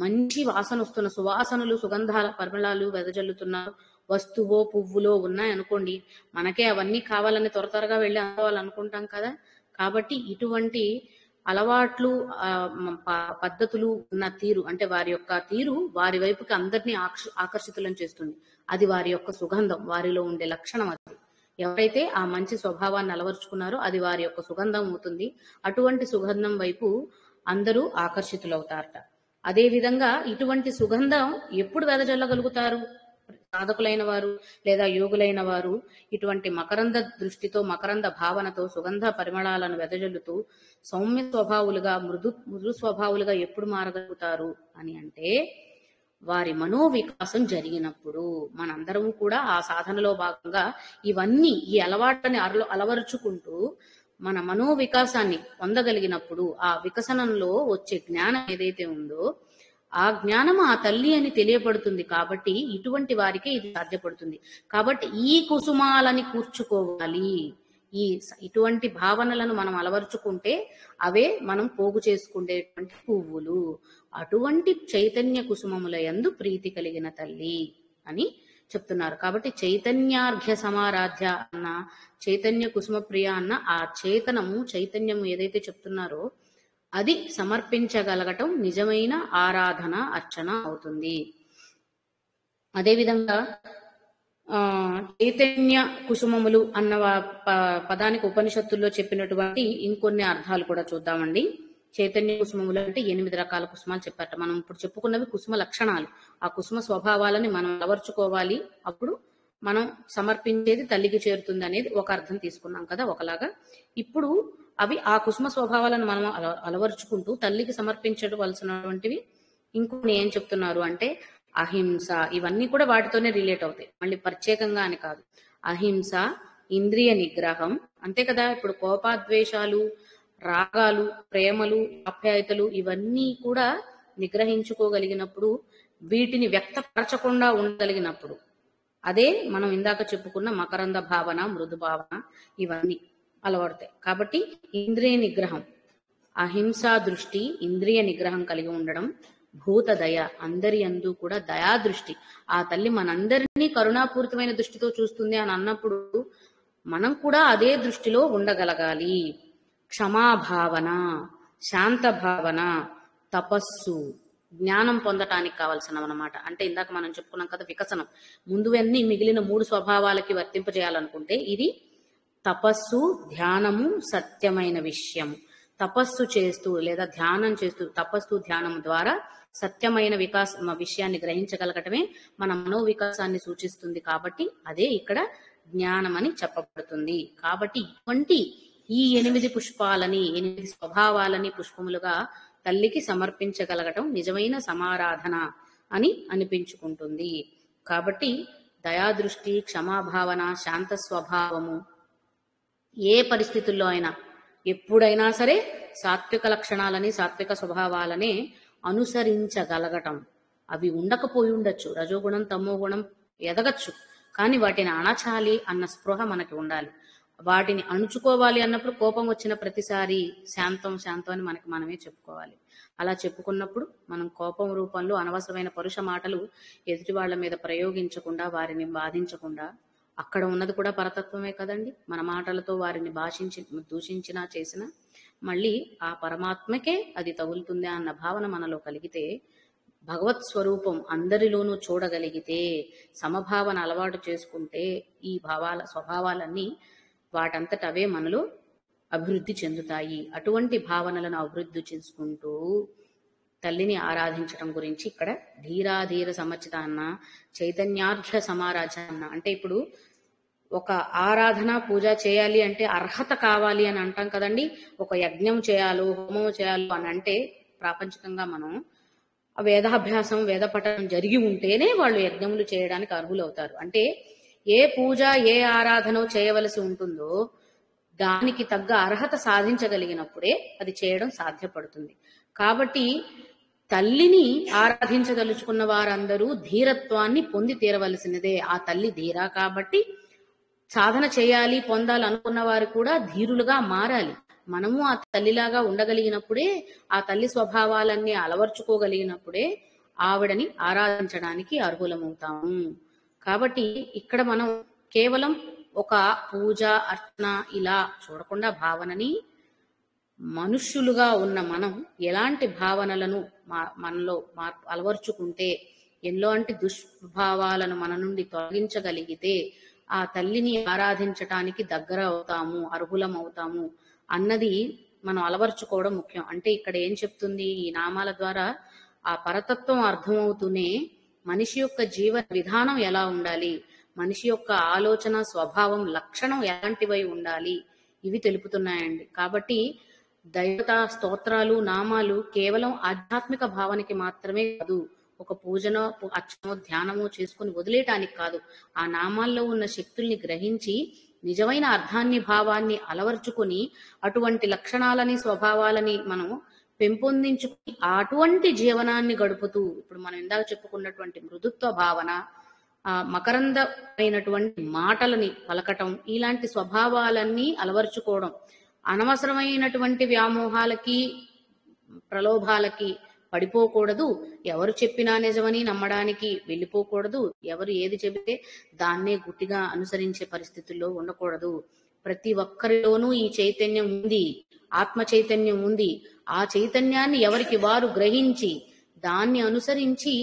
[SPEAKER 1] మంచి వాసన వస్తున్న సువాసనలు, సుగంధాల పరిమళాలు వెదజల్లుతున్న వస్తువో పువ్వులో ఉన్నాయనుకోండి, మనకే అవన్నీ కావాలని త్వరగా వెళ్ళి అనుకుంటాం కదా. కాబట్టి ఇటువంటి అలవాట్లు, పద్ధతులు ఉన్న తీరు అంటే వారి యొక్క తీరు వారి వైపుకి అందరినీ ఆకర్షితులను చేస్తుంది. అది వారి యొక్క సుగంధం, వారిలో ఉండే లక్షణం అది. ఎవరైతే ఆ మంచి స్వభావాన్ని అలవర్చుకున్నారో అది వారి యొక్క సుగంధం అవుతుంది. అటువంటి సుగంధం వైపు అందరూ ఆకర్షితులవుతారట. అదే విధంగా ఇటువంటి సుగంధం ఎప్పుడు వెదజల్లగలుగుతారు? సాధకులైన వారు లేదా యోగులైన వారు ఇటువంటి మకరంద దృష్టితో, మకరంద భావనతో సుగంధ పరిమళాలను వెదజల్లుతూ సౌమ్య స్వభావులుగా, మృదు స్వభావులుగా ఎప్పుడు మారగలుగుతారు అని అంటే, వారి మనోవికాసం జరిగినప్పుడు. మనందరము కూడా ఆ సాధనలో భాగంగా ఇవన్నీ, ఈ అలవాట్లని అలవరుచుకుంటూ మన మనోవికాసాన్ని పొందగలిగినప్పుడు, ఆ వికసనంలో వచ్చే జ్ఞానం ఏదైతే ఉందో ఆ జ్ఞానం ఆ తల్లి అని తెలియబడుతుంది. కాబట్టి ఇటువంటి వారికే ఇది సాధ్యపడుతుంది. కాబట్టి ఈ కుసుమాలని కూర్చుకోవాలి. ఇటువంటి భావనలను మనం అలవరుచుకుంటే అవే మనం పోగు చేసుకునేటువంటి పువ్వులు. అటువంటి చైతన్య కుసుమముల యందు ప్రీతి కలిగిన తల్లి అని చెప్తున్నారు. కాబట్టి చైతన్యార్ఘ్య సమారాధ్య అన్న, చైతన్య కుసుమ ప్రియ అన్న ఆ చైతన్యము ఏదైతే చెప్తున్నారో అది సమర్పించగలగటం నిజమైన ఆరాధన, అర్చన అవుతుంది. అదేవిధంగా చైతన్య కుసుమములు అన్న పదానికి ఉపనిషత్తుల్లో చెప్పినటువంటి ఇంకొన్ని అర్థాలు కూడా చూద్దామండి. చైతన్య కుసుమములు అంటే 8 రకాల కుసుమాలు చెప్పారట. మనం ఇప్పుడు చెప్పుకున్నవి కుసుమ లక్షణాలు. ఆ కుసుమ స్వభావాలని మనం అలవర్చుకోవాలి. అప్పుడు మనం సమర్పించేది తల్లికి చేరుతుంది అనేది ఒక అర్థం తీసుకున్నాం కదా ఒకలాగా. ఇప్పుడు అవి ఆ కుసుమ స్వభావాలను మనం అలవరుచుకుంటూ తల్లికి సమర్పించవలసినటువంటివి ఇంకొన్ని ఏం చెప్తున్నారు అంటే అహింస. ఇవన్నీ కూడా వాటితోనే రిలేట్ అవుతాయి, మళ్ళీ ప్రత్యేకంగా అని కాదు. అహింస, ఇంద్రియ నిగ్రహం అంతే కదా. ఇప్పుడు కోపాద్వేషాలు, రాగాలు, ప్రేమలు, ఆప్యాయతలు ఇవన్నీ కూడా నిగ్రహించుకోగలిగినప్పుడు, వీటిని వ్యక్తపరచకుండా ఉండగలిగినప్పుడు అదే మనం ఇందాక చెప్పుకున్న మకరంద భావన, మృదు భావన ఇవన్నీ అలవడతాయి. కాబట్టి ఇంద్రియ నిగ్రహం, అహింసా దృష్టి, ఇంద్రియ నిగ్రహం కలిగి ఉండడం, భూత దయ, అందరి యందు కూడా దయా దృష్టి. ఆ తల్లి మనందరినీ కరుణాపూరితమైన దృష్టితో చూస్తుంది అని అన్నప్పుడు మనం కూడా అదే దృష్టిలో ఉండగలగాలి. క్షమాభావన, శాంత భావన, తపస్సు, జ్ఞానం పొందటానికి కావాల్సినవన్నమాట. అంటే ఇందాక మనం చెప్పుకున్నాం కదా వికసనం, ముందువన్నీ మిగిలిన 3 స్వభావాలకి వర్తింపజేయాలనుకుంటే ఇది తపస్సు, ధ్యానము, సత్యమైన విషయం. తపస్సు చేస్తూ లేదా ధ్యానం చేస్తూ, తపస్సు ధ్యానం ద్వారా సత్యమైన విషయాన్ని గ్రహించగలగటమే మన మనోవికాసాన్ని సూచిస్తుంది. కాబట్టి అదే ఇక్కడ జ్ఞానం అని చెప్పబడుతుంది. కాబట్టి ఇటువంటి ఈ 8 పుష్పాలని, 8 స్వభావాలని పుష్పములుగా తల్లికి సమర్పించగలగటం నిజమైన సమారాధన అని అనిపించుకుంటుంది. కాబట్టి దయాదృష్టి, క్షమాభావన, శాంత స్వభావము ఏ పరిస్థితుల్లో అయినా ఎప్పుడైనా సరే సాత్విక లక్షణాలని, సాత్విక స్వభావాలనే అనుసరించగలగటం. అవి ఉండకపోయి ఉండొచ్చు, రజోగుణం తమో గుణం ఎదగచ్చు, కానీ వాటిని అణచాలి అన్న స్పృహ మనకి ఉండాలి. వాటిని అణుచుకోవాలి అన్నప్పుడు కోపం వచ్చిన ప్రతిసారి శాంతం శాంతం అని మనకి మనమే చెప్పుకోవాలి. అలా చెప్పుకున్నప్పుడు మనం కోపం రూపంలో అనవసరమైన పరుష మాటలు ఎదుటి వాళ్ళ మీద ప్రయోగించకుండా, వారిని బాధించకుండా, అక్కడ ఉన్నది కూడా పరతత్వమే కదండి. మన మాటలతో వారిని దూషించినా చేసినా మళ్ళీ ఆ పరమాత్మకే అది తగులుతుంది అన్న భావన మనలో కలిగితే, భగవత్ స్వరూపం అందరిలోనూ చూడగలిగితే, సమభావన అలవాటు చేసుకుంటే ఈ స్వభావాలన్నీ వాటంతట అవే మనలో అభివృద్ధి చెందుతాయి. అటువంటి భావనలను అభివృద్ధి చేసుకుంటూ తల్లిని ఆరాధించడం గురించి ఇక్కడ ధీరాధీర సమర్చిత అన్న, చైతన్యార్థ సమారాధ అన్న. అంటే ఇప్పుడు ఒక ఆరాధన పూజ చేయాలి అంటే అర్హత కావాలి అని అంటాం కదండి. ఒక యజ్ఞం చేయాలో, హోమం చేయాలో అని అంటే ప్రాపంచికంగా మనం వేదాభ్యాసం, వేద పఠనం జరిగి ఉంటేనే వాళ్ళు యజ్ఞములు చేయడానికి అర్హులవుతారు. అంటే ఏ పూజ, ఏ ఆరాధన చేయవలసి ఉంటుందో దానికి తగ్గ అర్హత సాధించగలిగినప్పుడే అది చేయడం సాధ్యపడుతుంది. కాబట్టి తల్లిని ఆరాధించదలుచుకున్న వారందరూ ధీరత్వాన్ని పొంది తీరవలసినదే. ఆ తల్లి ధీరా కాబట్టి సాధన చేయాలి, పొందాలి అనుకున్న వారు కూడా ధీరులుగా మారాలి. మనము ఆ తల్లిలాగా ఉండగలిగినప్పుడే, ఆ తల్లి స్వభావాలన్నీ అలవర్చుకోగలిగినప్పుడే ఆవిడని ఆరాధించడానికి అర్హులమవుతాము. కాబట్టి ఇక్కడ మనం కేవలం ఒక పూజ, అర్చన ఇలా చూడకుండా భావనని, మనుష్యులుగా ఉన్న మనం ఎలాంటి భావనలను మనలో అలవర్చుకుంటే, ఎలాంటి దుష్భావాలను మన నుండి తొలగించగలిగితే ఆ తల్లిని ఆరాధించటానికి దగ్గర అవుతాము, అర్హులం అవుతాము అన్నది మనం అలవర్చుకోవడం ముఖ్యం. అంటే ఇక్కడ ఏం చెప్తుంది, ఈ నామాల ద్వారా ఆ పరతత్వం అర్థమవుతూనే మనిషి యొక్క జీవన విధానం ఎలా ఉండాలి, మనిషి యొక్క ఆలోచన, స్వభావం, లక్షణం ఎలాంటివై ఉండాలి, ఇవి తెలుపుతున్నాయండి. కాబట్టి దైవత స్తోత్రాలు, నామాలు కేవలం ఆధ్యాత్మిక భావనకి మాత్రమే కాదు, ఒక పూజనో, అర్చనో, ధ్యానమో చేసుకుని వదిలేయటానికి కాదు. ఆ నామాల్లో ఉన్న శక్తుల్ని గ్రహించి నిజమైన అర్థాన్ని, భావాన్ని అలవర్చుకొని అటువంటి లక్షణాలని, స్వభావాలని మనం పెంపొందించుకుని అటువంటి జీవనాన్ని గడుపుతూ, ఇప్పుడు మనం ఇందాక చెప్పుకున్నటువంటి మృదుత్వ భావన, మకరందమైనటువంటి మాటలని పలకటం, ఇలాంటి స్వభావాలన్నీ అలవర్చుకోవడం, అనవసరమైనటువంటి వ్యామోహాలకి, ప్రలోభాలకి పడిపోకూడదు. ఎవరు చెప్పినా నిజమని నమ్మడానికి వెళ్ళిపోకూడదు. ఎవరు ఏది చెబితే దాన్నే గుట్టిగా అనుసరించే పరిస్థితుల్లో ఉండకూడదు. ప్రతి ఒక్కరిలోనూ ఈ చైతన్యం ఉంది, ఆత్మ చైతన్యం ఉంది. ఆ చైతన్యాన్ని ఎవరికి వారు గ్రహించి దాన్ని అనుసరించి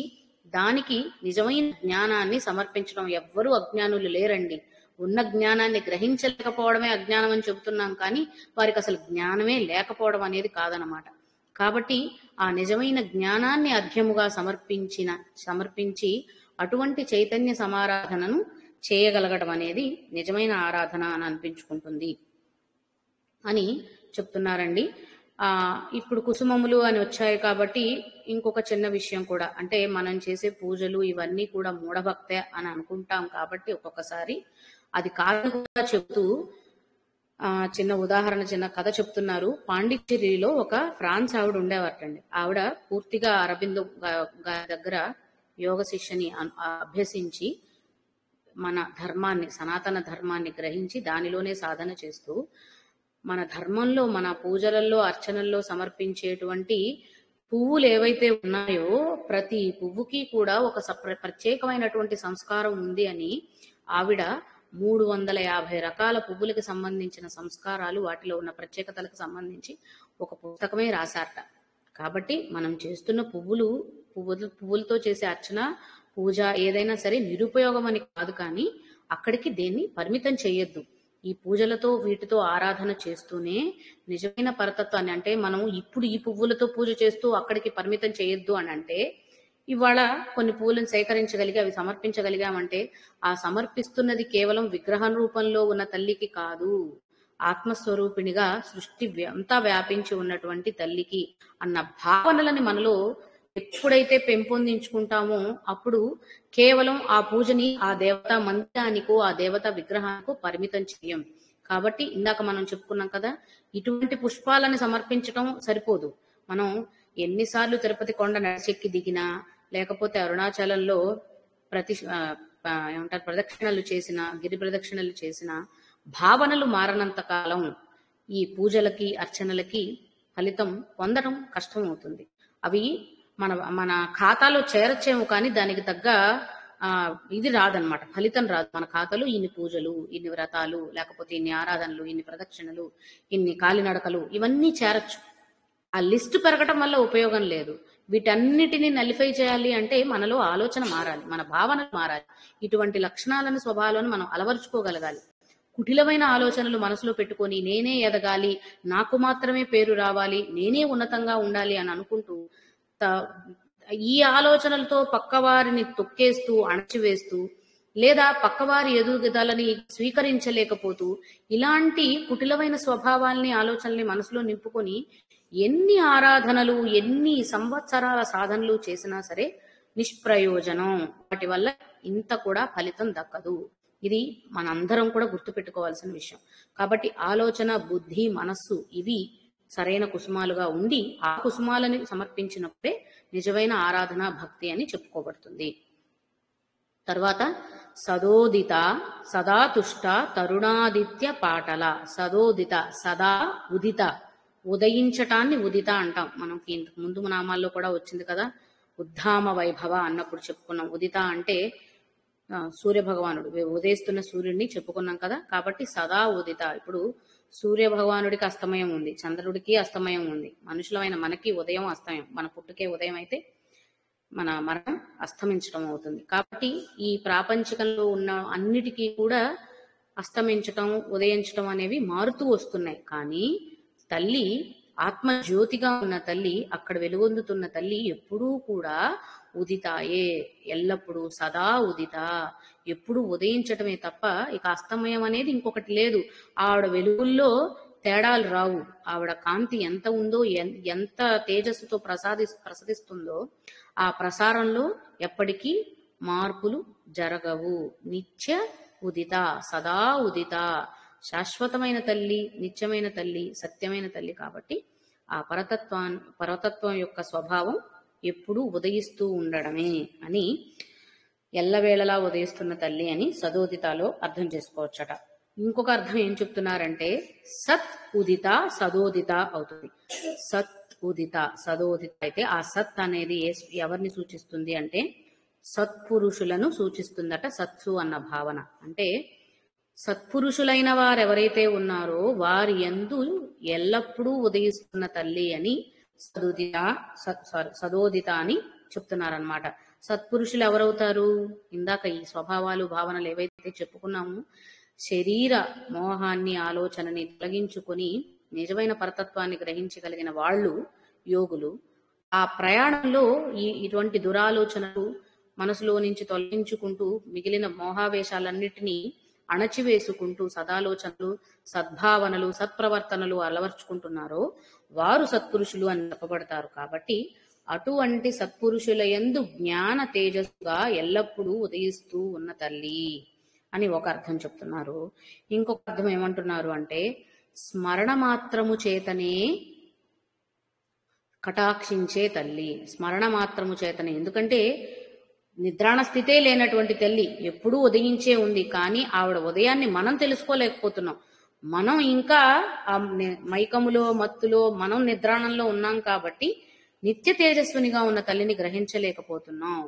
[SPEAKER 1] దానికి నిజమైన జ్ఞానాన్ని సమర్పించడం. ఎవ్వరూ అజ్ఞానులు లేరండి. ఉన్న జ్ఞానాన్ని గ్రహించలేకపోవడమే అజ్ఞానం అని చెబుతున్నాం, కానీ వారికి అసలు జ్ఞానమే లేకపోవడం అనేది కాదనమాట. కాబట్టి ఆ నిజమైన జ్ఞానాన్ని అర్ఘ్యముగా సమర్పించి అటువంటి చైతన్య సమారాధనను చేయగలగడం అనేది నిజమైన ఆరాధన అని అనిపించుకుంటుంది అని చెప్తున్నారండి. ఇప్పుడు కుసుమములు అని వచ్చాయి కాబట్టి ఇంకొక చిన్న విషయం కూడా, అంటే మనం చేసే పూజలు ఇవన్నీ కూడా మూఢభక్తే అని అనుకుంటాం కాబట్టి ఒక్కొక్కసారి అది కాదని కూడా చెబుతూ చిన్న ఉదాహరణ, చిన్న కథ చెప్తున్నారు. పాండిచ్చేరిలో ఒక ఫ్రాన్స్ ఆవిడ ఉండేవారటండి. ఆవిడ పూర్తిగా అరబిందో గారి దగ్గర యోగ శిష్యని అభ్యసించి మన ధర్మాన్ని, సనాతన ధర్మాన్ని గ్రహించి దానిలోనే సాధన చేస్తూ మన ధర్మంలో, మన పూజలలో, అర్చనల్లో సమర్పించేటువంటి పువ్వులు ఏవైతే ఉన్నాయో ప్రతి పువ్వుకి కూడా ఒక ప్రత్యేకమైనటువంటి సంస్కారం ఉంది అని ఆవిడ 350 రకాల పువ్వులకు సంబంధించిన సంస్కారాలు, వాటిలో ఉన్న ప్రత్యేకతలకు సంబంధించి ఒక పుస్తకమే రాశారట. కాబట్టి మనం చేస్తున్న పువ్వులతో చేసే అర్చన, పూజ ఏదైనా సరే నిరుపయోగం అని కాదు, కానీ అక్కడికి దేన్ని పరిమితం చేయొద్దు. ఈ పూజలతో వీటితో ఆరాధన చేస్తూనే నిజమైన పరతత్వాన్ని, అంటే మనం ఇప్పుడు ఈ పువ్వులతో పూజ చేస్తూ అక్కడికి పరిమితం చేయొద్దు అని అంటే, ఇవాళ కొన్ని పువ్వులను సేకరించగలిగి అవి సమర్పించగలిగామంటే ఆ సమర్పిస్తున్నది కేవలం విగ్రహం రూపంలో ఉన్న తల్లికి కాదు, ఆత్మస్వరూపిణిగా సృష్టి అంతా వ్యాపించి ఉన్నటువంటి తల్లికి అన్న భావనలని మనలో ఎప్పుడైతే పెంపొందించుకుంటామో అప్పుడు కేవలం ఆ పూజని ఆ దేవతా మందిరానికో, ఆ దేవతా విగ్రహానికో పరిమితం చేయం. కాబట్టి ఇందాక మనం చెప్పుకున్నాం కదా, ఇటువంటి పుష్పాలను సమర్పించటం సరిపోదు. మనం ఎన్నిసార్లు తిరుపతి కొండ నడిచెక్కి దిగినా, లేకపోతే అరుణాచలంలో ప్రదక్షిణలు చేసిన, గిరి ప్రదక్షిణలు చేసిన భావనలు మారనంత కాలం ఈ పూజలకి, అర్చనలకి ఫలితం పొందడం కష్టం అవుతుంది. అవి మన ఖాతాలో చేరచ్చేమో కానీ దానికి తగ్గ ఇది రాదనమాట, ఫలితం రాదు. మన ఖాతాలో ఇన్ని పూజలు, ఇన్ని వ్రతాలు, లేకపోతే ఇన్ని ఆరాధనలు, ఇన్ని ప్రదక్షిణలు, ఇన్ని కాలినడకలు, ఇవన్నీ చేరచ్చు. ఆ లిస్టు పెరగటం వల్ల ఉపయోగం లేదు. వీటన్నిటిని నలిఫై చేయాలి అంటే మనలో ఆలోచన మారాలి, మన భావనలు మారాలి. ఇటువంటి లక్షణాలను, స్వభావాలను మనం అలవరుచుకోగలగాలి. కుటిలమైన ఆలోచనలు మనసులో పెట్టుకొని నేనే ఎదగాలి, నాకు మాత్రమే పేరు రావాలి, నేనే ఉన్నతంగా ఉండాలి అని అనుకుంటూ ఈ ఆలోచనలతో పక్కవారిని తొక్కేస్తూ, అణచివేస్తూ, లేదా పక్కవారి ఎదుగుదలని స్వీకరించలేకపోతూ ఇలాంటి కుటిలమైన స్వభావాల్ని, ఆలోచనల్ని మనసులో నింపుకొని ఎన్ని ఆరాధనలు, ఎన్ని సంవత్సరాల సాధనలు చేసినా సరే నిష్ప్రయోజనం. వాటి వల్ల ఇంత కూడా ఫలితం దక్కదు. ఇది మనందరం కూడా గుర్తుపెట్టుకోవాల్సిన విషయం. కాబట్టి ఆలోచన, బుద్ధి, మనస్సు ఇవి సరైన కుసుమాలుగా ఉండి ఆ కుసుమాలని సమర్పించినప్పుడే నిజమైన ఆరాధన, భక్తి అని చెప్పుకోబడుతుంది. తర్వాత సదోదిత, సదాతుష్ట, తరుణాదిత్య పాటల. సదోదిత, సదా ఉదిత, ఉదయించటాన్ని ఉదిత అంటాం. మనకి ఇంతకు ముందు నామాల్లో కూడా వచ్చింది కదా, ఉద్ధామ వైభవ అన్నప్పుడు చెప్పుకున్నాం. ఉదిత అంటే సూర్య భగవానుడు, ఉదయిస్తున్న సూర్యుడిని చెప్పుకున్నాం కదా. కాబట్టి సదా ఉదిత. ఇప్పుడు సూర్య భగవానుడికి అస్తమయం ఉంది, చంద్రుడికి అస్తమయం ఉంది. మనుషులమైన మనకి ఉదయం, అస్తమయం. మన పుట్టుకే ఉదయం అయితే మన మరణం అస్తమించడం అవుతుంది. కాబట్టి ఈ ప్రాపంచికంలో ఉన్న అన్నిటికీ కూడా అస్తమించటం, ఉదయించటం అనేవి మారుతూ వస్తున్నాయి. కానీ తల్లి ఆత్మజ్యోతిగా ఉన్న తల్లి, అక్కడ వెలుగొందుతున్న తల్లి ఎప్పుడూ కూడా ఉదితాయే, ఎల్లప్పుడూ సదా ఉదిత, ఎప్పుడు ఉదయించటమే తప్ప ఇక అస్తమయం అనేది ఇంకొకటి లేదు. ఆవిడ వెలుగుల్లో తేడాలు రావు. ఆవిడ కాంతి ఎంత ఉందో, ఎంత తేజస్సుతో ప్రసరిస్తుందో ఆ ప్రసారంలో ఎప్పటికీ మార్పులు జరగవు. నిత్య ఉదిత, సదా ఉదిత, శాశ్వతమైన తల్లి, నిత్యమైన తల్లి, సత్యమైన తల్లి. కాబట్టి ఆ పరతత్వం యొక్క స్వభావం ఎప్పుడూ ఉదయిస్తూ ఉండడమే అని, ఎల్లవేళలా ఉదయిస్తున్న తల్లి అని సదోదితాలో అర్థం చేసుకోవచ్చట. ఇంకొక అర్థం ఏం చెప్తున్నారంటే సత్ ఉదిత, సదోదిత అవుతుంది. సత్ ఉదిత, సదోదిత అయితే ఆ సత్ అనేది ఎవరిని సూచిస్తుంది అంటే సత్పురుషులను సూచిస్తుందట. సత్సు అన్న భావన అంటే సత్పురుషులైన వారెవరైతే ఉన్నారో వారి యందు ఎల్లప్పుడూ ఉదయిస్తున్న తల్లి అని సదోదిత అని చెప్తున్నారనమాట. సత్పురుషులు ఎవరవుతారు? ఇందాక ఈ స్వభావాలు, భావనలు ఏవైతే చెప్పుకున్నామో శరీర మోహాన్ని, ఆలోచనని తొలగించుకొని నిజమైన పరతత్వాన్ని గ్రహించగలిగిన వాళ్ళు యోగులు. ఆ ప్రయాణంలో ఇటువంటి దురాలోచనలు మనసులో నుంచి తొలగించుకుంటూ మిగిలిన మోహావేశాలన్నిటినీ అణచివేసుకుంటూ సదాలోచనలు, సద్భావనలు, సత్ప్రవర్తనలు అలవర్చుకుంటున్నారో వారు సత్పురుషులు అని చెప్పబడతారు. కాబట్టి అటువంటి సత్పురుషుల యందు జ్ఞాన తేజస్సుగా ఎల్లప్పుడూ ఉదయిస్తూ ఉన్న తల్లి అని ఒక అర్థం చెప్తున్నారు. ఇంకొక అర్థం ఏమంటున్నారు అంటే స్మరణ మాత్రము చేతనే కటాక్షించే తల్లి. స్మరణ మాత్రము చేతనే, ఎందుకంటే నిద్రాణ స్థితే లేనటువంటి తల్లి ఎప్పుడూ ఉదయించే ఉంది. కానీ ఆవిడ ఉదయాన్ని మనం తెలుసుకోలేకపోతున్నాం. మనం ఇంకా ఆ మైకములో మత్తులో మనం నిద్రాణంలో ఉన్నాం కాబట్టి నిత్య తేజస్వినిగా ఉన్న తల్లిని గ్రహించలేకపోతున్నాం.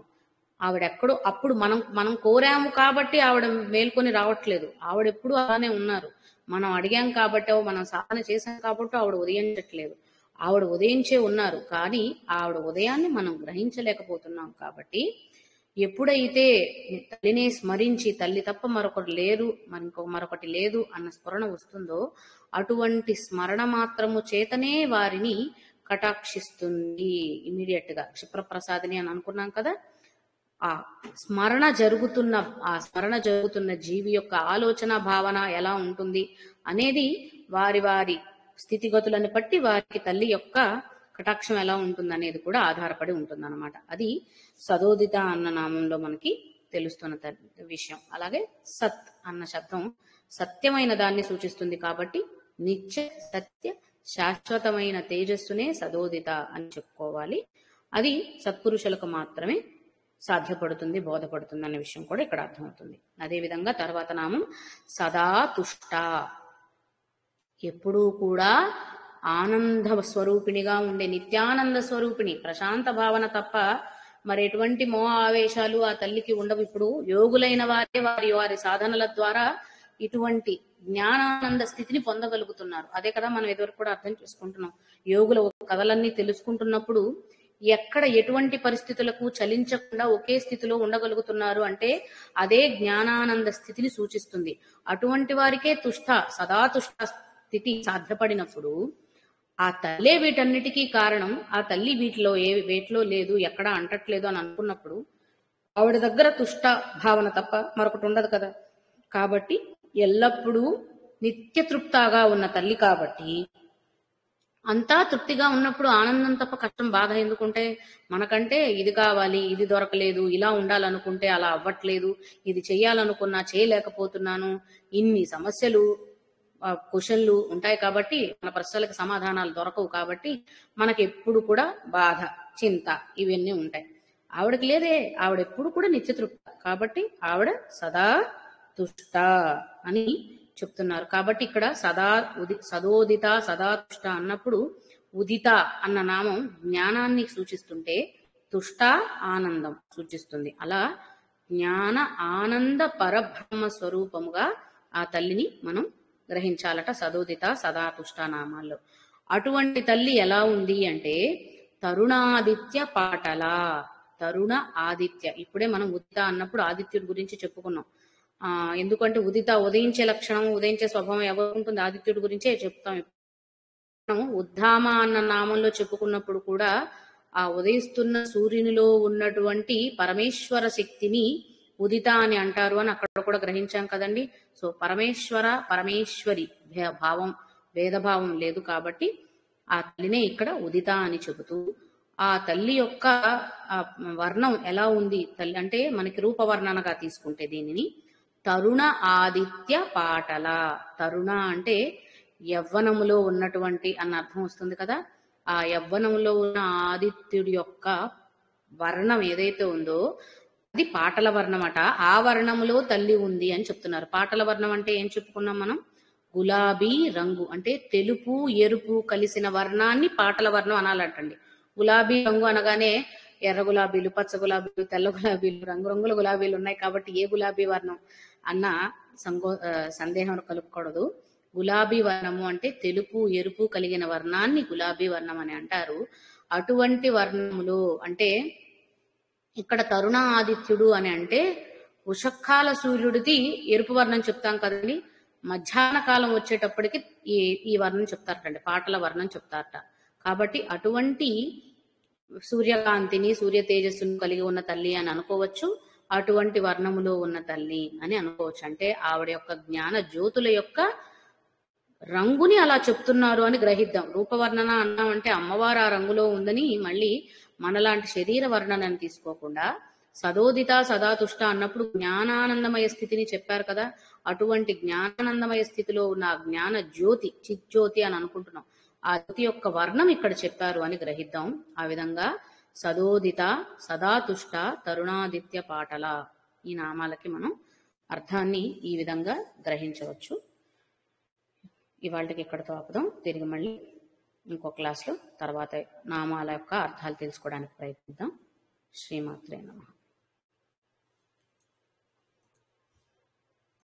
[SPEAKER 1] ఆవిడెక్కడో అప్పుడు మనం మనం కోరాము కాబట్టి ఆవిడ మేల్కొని రావట్లేదు. ఆవిడెప్పుడు అలానే ఉన్నారు. మనం అడిగాం కాబట్టో, మనం సాధన చేశాం కాబట్టో ఆవిడ ఉదయించట్లేదు. ఆవిడ ఉదయించే ఉన్నారు. కానీ ఆవిడ ఉదయాన్ని మనం గ్రహించలేకపోతున్నాం కాబట్టి ఎప్పుడైతే తల్లిని స్మరించి తల్లి తప్ప మరొకటి లేరు, మరొకటి లేదు అన్న స్మరణ వస్తుందో అటువంటి స్మరణ మాత్రము చేతనే వారిని కటాక్షిస్తుంది. ఇమీడియట్ గా క్షిప్రప్రసాదిని అని అనుకున్నాం కదా. ఆ స్మరణ జరుగుతున్న జీవి యొక్క ఆలోచన భావన ఎలా ఉంటుంది అనేది వారి వారి స్థితిగతులను బట్టి వారికి తల్లి యొక్క కటాక్షం ఎలా ఉంటుంది అనేది కూడా ఆధారపడి ఉంటుంది అన్నమాట. అది సదోదిత అన్న నామంలో మనకి తెలుస్తున్న విషయం. అలాగే సత్ అన్న శబ్దం సత్యమైన దాన్ని సూచిస్తుంది కాబట్టి నిత్య సత్య శాశ్వతమైన తేజస్సునే సదోదిత అని చెప్పుకోవాలి. అది సత్పురుషులకు మాత్రమే సాధ్యపడుతుంది, బోధపడుతుంది అనే విషయం కూడా ఇక్కడ అర్థమవుతుంది. అదేవిధంగా తర్వాత నామం సదా తుష్ట, ఎప్పుడూ కూడా ఆనంద స్వరూపిణిగా ఉండే నిత్యానంద స్వరూపిణి, ప్రశాంత భావన తప్ప మరి ఎటువంటి మోహ ఆవేశాలు ఆ తల్లికి ఉండవు. ఇప్పుడు యోగులైన వారే వారి వారి సాధనల ద్వారా ఇటువంటి జ్ఞానానంద స్థితిని పొందగలుగుతున్నారు. అదే కదా మనం ఎదురు కూడా అర్థం చేసుకుంటున్నాం. యోగుల కథలన్నీ తెలుసుకుంటున్నప్పుడు ఎక్కడ ఎటువంటి పరిస్థితులకు చలించకుండా ఒకే స్థితిలో ఉండగలుగుతున్నారు అంటే అదే జ్ఞానానంద స్థితిని సూచిస్తుంది. అటువంటి వారికే సదా తుష్ట స్థితి సాధ్యపడినప్పుడు ఆ తల్లే వీటన్నిటికీ కారణం, ఆ తల్లి వేటిలో లేదు, ఎక్కడా అంటట్లేదు అని అనుకున్నప్పుడు ఆవిడ దగ్గర తుష్ట భావన తప్ప మరొకటి ఉండదు కదా. కాబట్టి ఎల్లప్పుడూ నిత్య తృప్తాగా ఉన్న తల్లి కాబట్టి అంతా తృప్తిగా ఉన్నప్పుడు ఆనందం తప్ప కష్టం బాధ ఎందుకుంటే, మనకంటే ఇది కావాలి, ఇది దొరకలేదు, ఇలా ఉండాలనుకుంటే అలా అవ్వట్లేదు, ఇది చెయ్యాలనుకున్నా చేయలేకపోతున్నాను, ఇన్ని సమస్యలు క్వశ్చన్లు ఉంటాయి కాబట్టి మన ప్రశ్నలకు సమాధానాలు దొరకవు కాబట్టి మనకి ఎప్పుడు కూడా బాధ, చింత ఇవన్నీ ఉంటాయి. ఆవిడకి లేదే, ఆవిడ ఎప్పుడు కూడా నిత్యతృప్త కాబట్టి ఆవిడ సదా తుష్ట అని చెప్తున్నారు. కాబట్టి ఇక్కడ సదోదిత సదా తుష్ట అన్నప్పుడు ఉదిత అన్న నామం జ్ఞానాన్ని సూచిస్తుంటే తుష్ట ఆనందం సూచిస్తుంది. అలా జ్ఞాన ఆనంద పరబ్రహ్మ స్వరూపముగా ఆ తల్లిని మనం గ్రహించాలట సదోదిత సదా తుష్ట నామాల్లో. అటువంటి తల్లి ఎలా ఉంది అంటే తరుణాదిత్య పాటల, తరుణ ఆదిత్య. ఇప్పుడే మనం ఉదిత అన్నప్పుడు ఆదిత్యుడి గురించి చెప్పుకున్నాం. ఎందుకంటే ఉదయించే లక్షణం, ఉదయించే స్వభావం ఎవరు ఉంటుంది, ఆదిత్యుడి గురించే చెప్తాం. మనం ఉద్ధామ అన్న నామంలో చెప్పుకున్నప్పుడు కూడా ఆ ఉదయిస్తున్న సూర్యునిలో ఉన్నటువంటి పరమేశ్వర శక్తిని ఉదిత అని అంటారు అని అక్కడ కూడా గ్రహించాం కదండి. సో పరమేశ్వరి భావం, భేదభావం లేదు కాబట్టి ఆ తల్లినే ఇక్కడ ఉదిత అని చెబుతూ ఆ తల్లి యొక్క వర్ణం ఎలా ఉంది తల్లి అంటే మనకి రూపవర్ణనగా తీసుకుంటే దీనిని తరుణ ఆదిత్య పాటల. తరుణ అంటే యవ్వనములో ఉన్నటువంటి అన్న అర్థం వస్తుంది కదా. ఆ యవ్వనంలో ఉన్న ఆదిత్యుడి యొక్క వర్ణం ఏదైతే ఉందో అది పాటల వర్ణం అట. ఆ వర్ణములో తల్లి ఉంది అని చెప్తున్నారు. పాటల వర్ణం అంటే ఏం చెప్పుకున్నాం మనం, గులాబీ రంగు అంటే తెలుపు ఎరుపు కలిసిన వర్ణాన్ని పాటల వర్ణం అనాలంటండి. గులాబీ రంగు అనగానే ఎర్ర గులాబీలు, పచ్చ గులాబీలు, తెల్ల గులాబీలు, రంగురంగుల గులాబీలు ఉన్నాయి కాబట్టి ఏ గులాబీ వర్ణం అన్న సందేహం కలుపుకూడదు. గులాబీ వర్ణము అంటే తెలుపు ఎరుపు కలిగిన వర్ణాన్ని గులాబీ వర్ణం అని అంటారు. అటువంటి వర్ణములో అంటే ఇక్కడ తరుణ ఆదిత్యుడు అని అంటే ఉషకాల సూర్యుడిది ఎరుపు వర్ణం చెప్తాం కదండి. మధ్యాహ్న కాలం వచ్చేటప్పటికి ఈ వర్ణం చెప్తారటండి, పాటల వర్ణం చెప్తారట. కాబట్టి అటువంటి సూర్యకాంతిని సూర్య తేజస్సును కలిగి ఉన్న తల్లి అని అనుకోవచ్చు, అటువంటి వర్ణములో ఉన్న తల్లి అని అనుకోవచ్చు. అంటే ఆవిడ యొక్క జ్ఞాన జ్యోతుల యొక్క రంగుని అలా చెప్తున్నారు అని గ్రహిద్దాం. రూపవర్ణన అన్నామంటే అమ్మవారు ఆ రంగులో ఉందని మళ్ళీ మనలాంటి శరీర వర్ణనని తీసుకోకుండా సదోదిత సదాతుష్ట అన్నప్పుడు జ్ఞానానందమయ స్థితిని చెప్పారు కదా. అటువంటి జ్ఞానానందమయ స్థితిలో ఉన్న జ్ఞాన జ్యోతి, చిజ్యోతి అని అనుకుంటున్నాం. ఆ జ్యోతి యొక్క వర్ణం ఇక్కడ చెప్పారు అని గ్రహిద్దాం. ఆ విధంగా సదోదిత సదాతుష్ట తరుణాదిత్య పాటల ఈ నామాలకి మనం అర్థాన్ని ఈ విధంగా గ్రహించవచ్చు. ఇవాళకి ఇక్కడతో ఆపుదాం. తిరిగి మళ్ళీ ఇంకో క్లాస్లో తర్వాత నామాల యొక్క అర్థాలు తెలుసుకోవడానికి ప్రయత్నిద్దాం. శ్రీమాత్రే నమః.